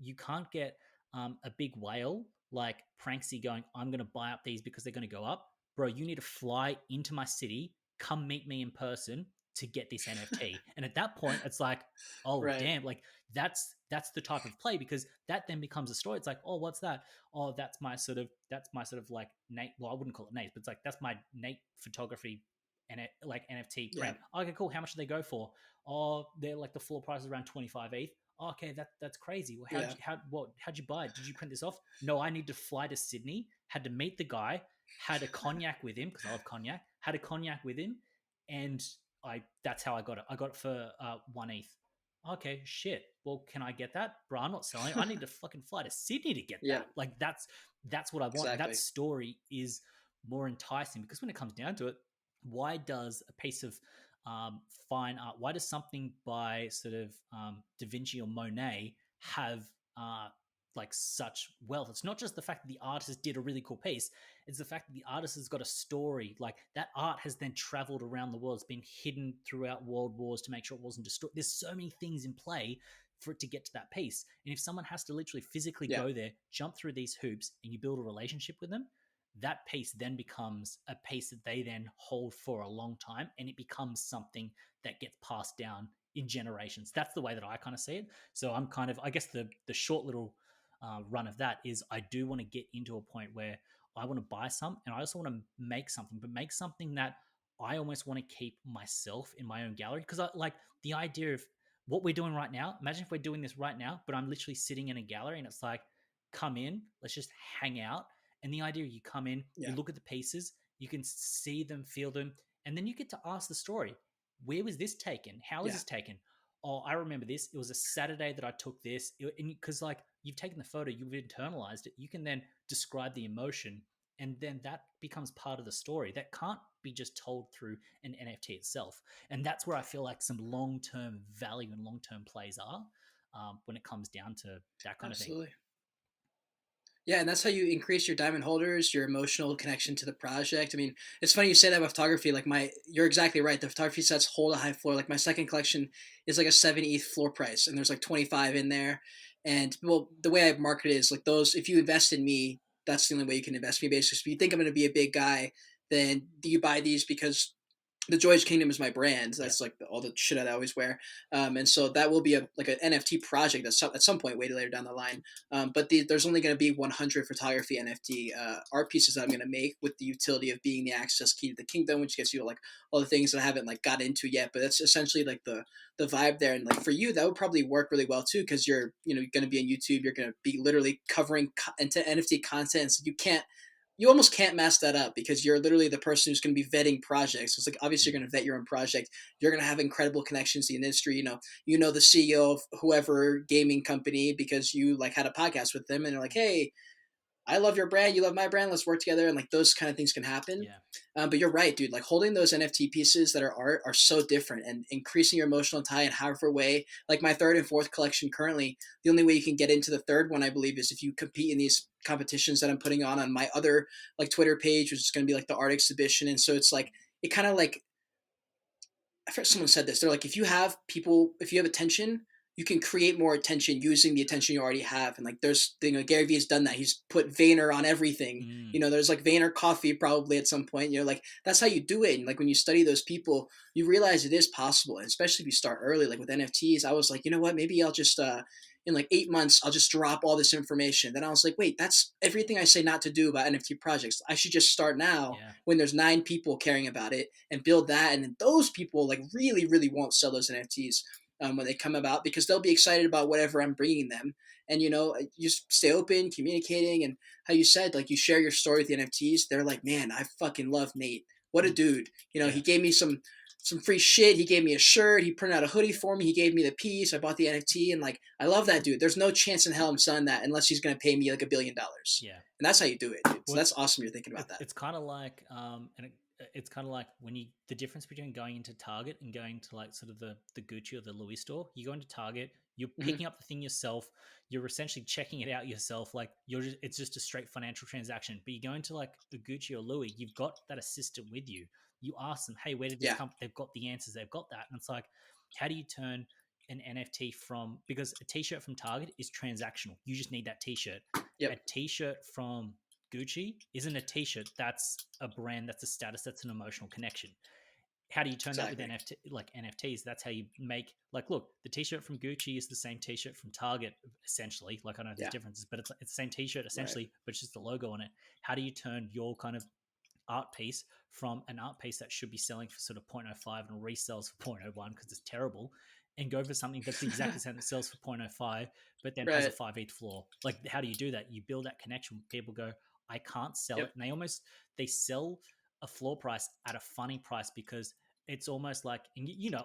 you can't get a big whale like Pranksy going, I'm going to buy up these because they're going to go up. Bro, you need to fly into my city, come meet me in person to get this NFT. And at that point, it's like, oh, damn, like that's the type of play, because that then becomes a story. It's like, oh, what's that? Oh, that's my sort of like Nate. Well, I wouldn't call it Nate, but it's like, that's my Nate photography and like NFT print. Yeah. Okay, cool. How much do they go for? Oh, they're like, the floor price is around 25 ETH. Oh, okay, that's crazy. Well, how'd you buy it? Did you print this off? No, I need to fly to Sydney. Had to meet the guy. Had a cognac with him because I love cognac. Had a cognac with him, and that's how I got it. I got it for 1 ETH. Okay, shit. Well, can I get that? Bro, I'm not selling it. I need to fucking fly to Sydney to get that. Like, that's what I want. Exactly. That story is more enticing, because when it comes down to it, why does a piece of fine art, why does something by sort of Da Vinci or Monet have like such wealth? It's not just the fact that the artist did a really cool piece. It's the fact that the artist has got a story. Like, that art has then traveled around the world. It's been hidden throughout world wars to make sure it wasn't destroyed. There's so many things in play for it to get to that piece. And if someone has to literally physically go there, jump through these hoops, and you build a relationship with them, that piece then becomes a piece that they then hold for a long time, and it becomes something that gets passed down in generations. That's the way that I kind of see it. So I'm kind of, I guess the short little run of that is, I do want to get into a point where I want to buy some, and I also want to make something, but make something that I almost want to keep myself in my own gallery. Because I like the idea of what we're doing right now. Imagine if we're doing this right now, but I'm literally sitting in a gallery, and it's like, come in, let's just hang out. And the idea, you come in, you look at the pieces, you can see them, feel them, and then you get to ask the story. Where was this taken? How was this taken? Oh, I remember this. It was a Saturday that I took this. Because like, you've taken the photo, you've internalized it. You can then describe the emotion, and then that becomes part of the story that can't be just told through an NFT itself. And that's where I feel like some long-term value and long-term plays are when it comes down to that kind of thing. Yeah, and that's how you increase your diamond holders, your emotional connection to the project. I mean, it's funny you say that with photography. Like, you're exactly right. The photography sets hold a high floor. Like, my second collection is like a 7 ETH floor price, and there's like 25 in there. And well, the way I market it is like, those, if you invest in me, that's the only way you can invest in me, basically. So if you think I'm going to be a big guy, then you buy these because the Joyage Kingdom is my brand. That's like all the shit I always wear. And so that will be an NFT project at some point way later down the line. But there's only going to be 100 photography NFT art pieces that I'm going to make, with the utility of being the access key to the kingdom, which gets you like all the things that I haven't like got into yet. But that's essentially like the vibe there. And like, for you, that would probably work really well too, because you're going to be on YouTube. You're going to be literally covering NFT content, so you almost can't mess that up, because you're literally the person who's going to be vetting projects. So it's like, obviously you're going to vet your own project. You're going to have incredible connections to the industry. You know the CEO of whoever gaming company because you like had a podcast with them, and they're like, hey, I love your brand, you love my brand, let's work together, and like those kind of things can happen. Yeah. But you're right, dude. Like holding those NFT pieces that are art are so different, and increasing your emotional tie in however way. Like my third and fourth collection currently, the only way you can get into the third one, I believe, is if you compete in these competitions that I'm putting on my other like Twitter page, which is going to be like the art exhibition. And so it's like it kind of like I forget someone said this. They're like, if you have people, if you have attention, you can create more attention using the attention you already have. And like, there's, Gary Vee has done that. He's put Vayner on everything. Mm. There's like Vayner coffee probably at some point. Like that's how you do it. And like when you study those people, you realize it is possible. And especially if you start early, like with NFTs, I was like, you know what? Maybe I'll just in like 8 months, I'll just drop all this information. Then I was like, wait, that's everything I say not to do about NFT projects. I should just start now Yeah. when there's 9 people caring about it and build that. And then those people like really, really won't sell those NFTs when they come about because they'll be excited about whatever I'm bringing them. And, you just stay open, communicating. And how you said, like you share your story with the NFTs. They're like, man, I fucking love Nate. What a dude. Yeah. He gave me some free shit. He gave me a shirt. He printed out a hoodie for me. He gave me the piece. I bought the NFT, and like I love that dude. There's no chance in hell I'm selling that unless he's gonna pay me like $1 billion. Yeah, and that's how you do it, dude. So that's awesome. You're thinking about that. It's kind of like, it's kind of like when the difference between going into Target and going to like sort of the Gucci or the Louis store. You go into Target, you're picking up the thing yourself. You're essentially checking it out yourself. Like it's just a straight financial transaction. But you go into like the Gucci or Louis, you've got that assistant with you. You ask them, hey, where did this come? They've got the answers. They've got that. And it's like, how do you turn an NFT because a t-shirt from Target is transactional. You just need that t-shirt. Yep. A t-shirt from Gucci isn't a t-shirt. That's a brand. That's a status. That's an emotional connection. How do you turn that with NFTs? That's how you make look, the t-shirt from Gucci is the same t-shirt from Target, essentially. Like I know there's differences, but it's the same t-shirt essentially, right, but it's just the logo on it. How do you turn your kind of art piece from an art piece that should be selling for sort of 0.05 and resells for 0.01 because it's terrible, and go for something that's the exact same that sells for 0.05 but then has a 5/8 floor? Like how do you do that? You build that connection. People go, I can't sell it, and they sell a floor price at a funny price because it's almost like,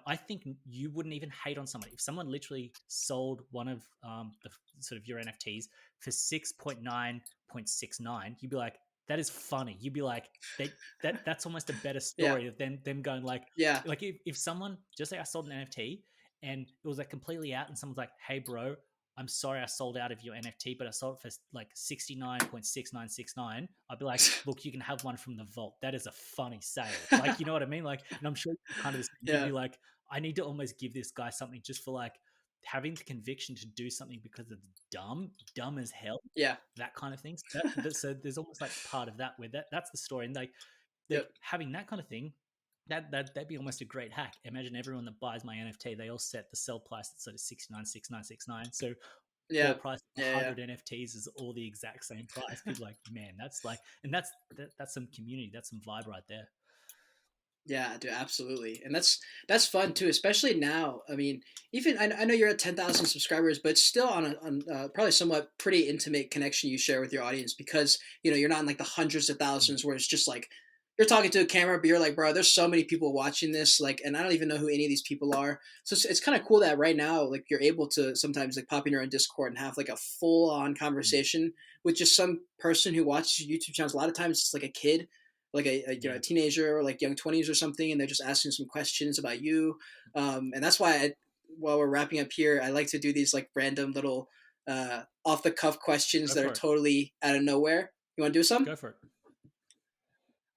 I think you wouldn't even hate on somebody if someone literally sold one of the sort of your NFTs for 6.9.69. You'd be like, that is funny. You'd be like, that's almost a better story than them going like if someone, just say I sold an NFT and it was like completely out and someone's like, hey bro, I'm sorry I sold out of your NFT, but I sold it for like 69.6969. I'd be like, look, you can have one from the vault. That is a funny sale. Like, you know what I mean? Like, and I'm sure kind of this you'd be like, I need to almost give this guy something just for like having the conviction to do something because it's dumb as hell. Yeah. That kind of thing. So there's almost like part of that where that's the story. And like having that kind of thing, that'd be almost a great hack. Imagine everyone that buys my NFT, they all set the sell price at sort of 69.6969. So floor price 100 NFTs is all the exact same price. People like, man, that's like, and that's some community, that's some vibe right there. Yeah, dude, absolutely. And that's fun too, especially now. I mean, even I know you're at 10,000 subscribers, but still on probably somewhat pretty intimate connection you share with your audience because, you're not in like the hundreds of thousands where it's just like you're talking to a camera, but you're like, bro, there's so many people watching this, like, and I don't even know who any of these people are. So it's kind of cool that right now, like, you're able to sometimes like pop in your own Discord and have like a full on conversation with just some person who watches your YouTube channels. A lot of times it's like a kid, like a teenager or like young 20s or something, and they're just asking some questions about you. And that's why while we're wrapping up here, I like to do these like random little off the cuff questions that are totally out of nowhere. You want to do some? Go for it.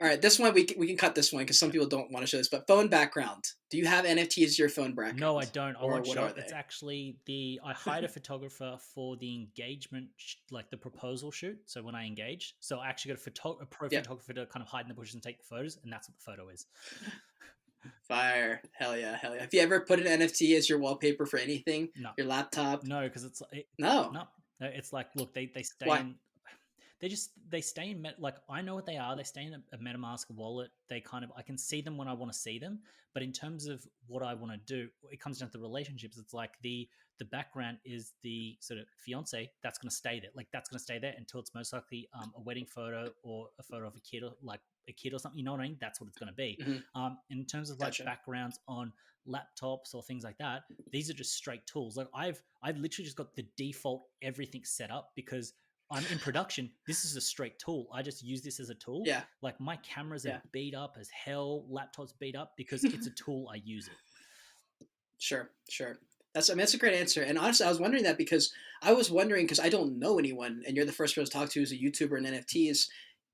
All right, this one we can cut this one because some people don't want to show this. But phone background. Do you have NFTs as your phone background? No, I don't. I won't show it. It's actually I hired a photographer for the engagement, like the proposal shoot. So when I engage, so I actually got a pro photographer to kind of hide in the bushes and take the photos, and that's what the photo is. Fire. Hell yeah. Have you ever put an NFT as your wallpaper for anything? No. Your laptop? No, because it's no. It's like, look, they stay Why? in. They stay in like, I know what they are. They stay in a MetaMask wallet. They kind of, I can see them when I want to see them. But in terms of what I want to do, it comes down to relationships. It's like the background is the sort of fiance that's going to stay there. Like that's going to stay there until it's most likely a wedding photo or a photo of a kid, or like a kid or something. You know what I mean? That's what it's going to be. Mm-hmm. In terms of like backgrounds on laptops or things like that, these are just straight tools. Like I've literally just got the default everything set up because I'm in production. This is a straight tool. I just use this as a tool. Yeah, Like my cameras are yeah. beat up as hell, laptops beat up because it's a tool. I use it. Sure, sure. I mean, that's a great answer. And honestly, I was wondering that because I was wondering because I don't know anyone, and you're the first person to talk to who's a YouTuber in NFTs.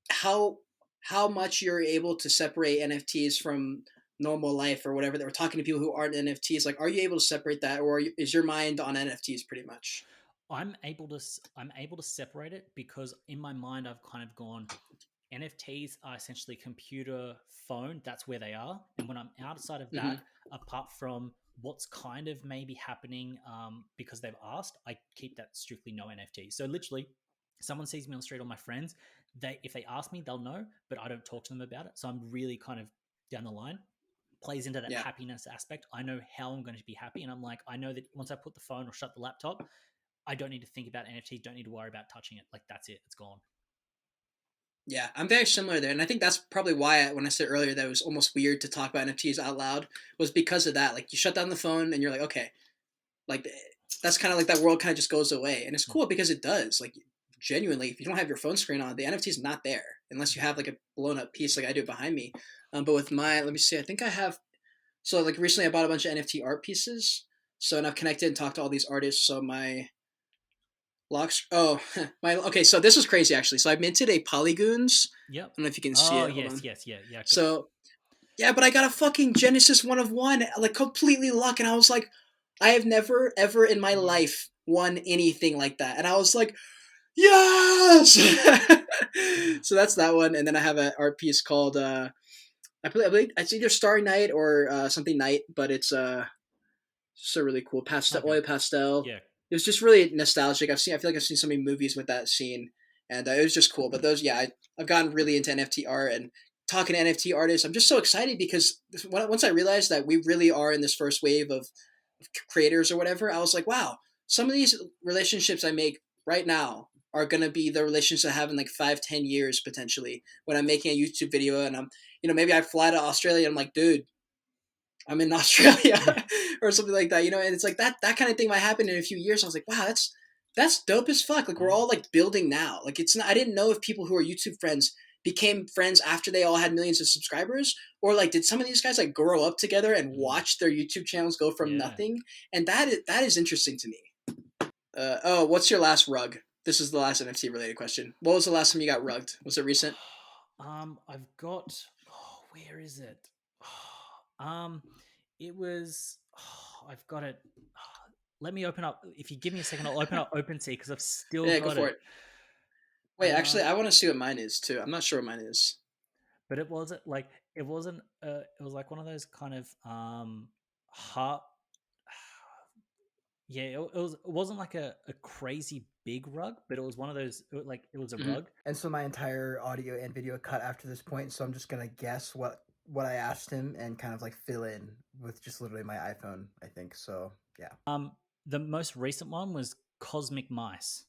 How how much you're able to separate NFTs from normal life or whatever. That we're talking to people who aren't NFTs. Like, are you able to separate that, or is your mind on NFTs pretty much? I'm able to separate it because in my mind I've kind of gone NFTs are essentially computer phone. That's where they are. And when I'm outside of Mm-hmm. that, apart from what's kind of maybe happening because they've asked, I keep that strictly no NFT. So literally, someone sees me on the street or my friends, they if they ask me, they'll know, but I don't talk to them about it. So I'm really kind of down the line. Plays into that Yeah. happiness aspect. I know how I'm going to be happy, and I'm like, I know that once I put the phone or shut the laptop, I don't need to think about NFTs. Don't need to worry about touching it. Like that's it. It's gone. Yeah, I'm very similar there, and I think that's probably why when I said earlier that it was almost weird to talk about NFTs out loud was because of that. Like, you shut down the phone and you're like, okay, like that's kind of like that world kind of just goes away, and it's cool because it does. Like, genuinely, if you don't have your phone screen on, the NFT is not there unless you have like a blown up piece like I do behind me. But with my, let me see, I think I have. So like recently, I bought a bunch of NFT art pieces. So and I've connected and talked to all these artists. So my locks. Oh, my. Okay, so this was crazy actually. So I minted a Polygoons. I Yep. don't know if you can see Oh it. Hold yes, on. yes, yeah, yeah. So yeah, but I got a fucking Genesis 1 of 1, like completely luck, and I was like, I have never ever in my life won anything like that, and I was like, yes. So that's that one, and then I have an art piece called I believe it's either Starry Night or something Night, but it's just a really cool pastel, Okay. oil pastel. Yeah. It was just really nostalgic. I feel like I've seen so many movies with that scene, and it was just cool. But those, yeah, I've gotten really into NFT art and talking to NFT artists. I'm just so excited because once I realized that we really are in this first wave of creators or whatever, I was like, wow, some of these relationships I make right now are gonna be the relationships I have in like 5, 10 years potentially when I'm making a YouTube video and I'm, maybe I fly to Australia and I'm like, dude, I'm in Australia Yeah. or something like that, and it's like that kind of thing might happen in a few years. I was like, wow, that's dope as fuck. Like, we're Mm. all like building now. Like, it's not, I didn't know if people who are YouTube friends became friends after they all had millions of subscribers, or like did some of these guys like grow up together and Mm. watch their YouTube channels go from Yeah. nothing. And that is interesting to me. Oh, what's your last rug? This is the last NFT related question. What was the last time you got rugged? Was it recent? I've got. Oh, where is it? Um, it was. I've got it. Let me open up. If you give me a second, I'll open up OpenSea because I've still Yeah, go got for it. it. Wait, Uh, actually, I want to see what mine is too. I'm not sure what mine is. but it wasn't like it wasn't. It was like one of those kind of heart. Yeah, it wasn't like a crazy big rug, but it was one of those like it was a Mhm. rug. And so my entire audio and video cut after this point, so I'm just gonna guess what I asked him and kind of like fill in with just literally my iPhone, I think. So yeah. The most recent one was Cosmic Mice.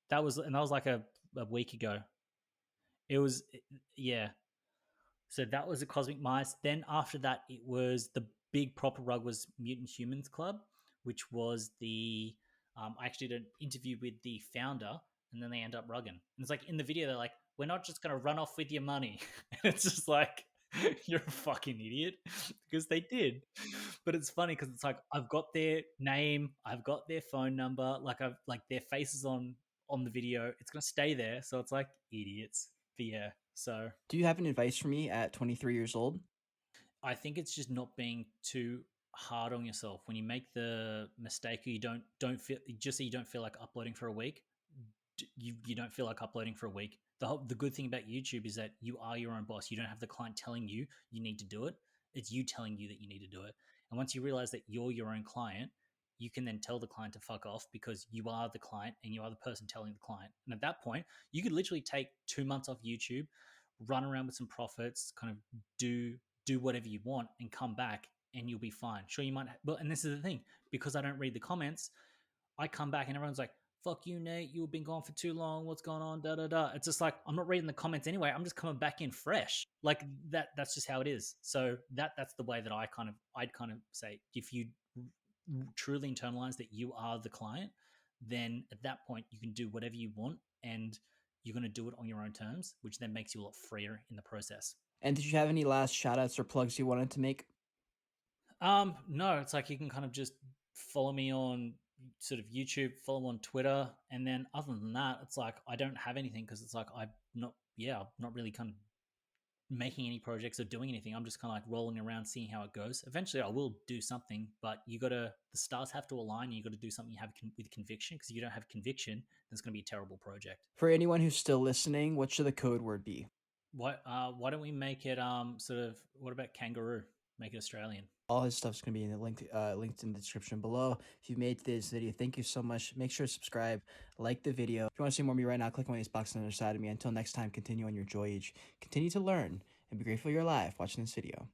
That was like a week ago. It was yeah. So that was a Cosmic Mice. Then after that, it was the big proper rug was Mutant Humans Club, which was the I actually did an interview with the founder, and then they end up rugging. And it's like in the video, they're like, "We're not just gonna run off with your money." And it's just like, you're a fucking idiot because they did. But it's funny because it's like I've got their name, I've got their phone number, like I've like their faces on the video. It's gonna stay there, so it's like idiots. But yeah, so Do you have any advice for me at 23 years old? I think it's just not being too hard on yourself when you make the mistake. Or you don't feel just so you don't feel like uploading for a week. You don't feel like uploading for a week. The good thing about YouTube is that you are your own boss. You don't have the client telling you you need to do it. It's you telling you that you need to do it. And once you realize that you're your own client, you can then tell the client to fuck off because you are the client and you are the person telling the client. And at that point, you could literally take 2 months off YouTube, run around with some profits, kind of do whatever you want, and come back and you'll be fine. Sure, you might. Well, and this is the thing because I don't read the comments. I come back and everyone's like, "Fuck you, Nate. You've been gone for too long. What's going on?" Da da da. It's just like I'm not reading the comments anyway. I'm just coming back in fresh. Like that. That's just how it is. So that's the way that I'd kind of say if you truly internalize that you are the client, then at that point you can do whatever you want and you're going to do it on your own terms, which then makes you a lot freer in the process. And did you have any last shout outs or plugs you wanted to make? No, it's like you can kind of just follow me on sort of YouTube, follow on Twitter, and then other than that, it's like I don't have anything because it's like I'm not really kind of making any projects or doing anything. I'm just kind of like rolling around, seeing how it goes. Eventually, I will do something, but the stars have to align. And you got to do something you have with conviction, because if you don't have conviction, then it's going to be a terrible project. For anyone who's still listening, what should the code word be? Why don't we make it sort of? What about kangaroo? Make it Australian. All his stuff's going to be in the linked in the description below. If you made this video, thank you so much. Make sure to subscribe, like the video. If you want to see more of me right now, click on these boxes on the other side of me. Until next time, continue on your Joyage. Continue to learn and be grateful you're alive watching this video.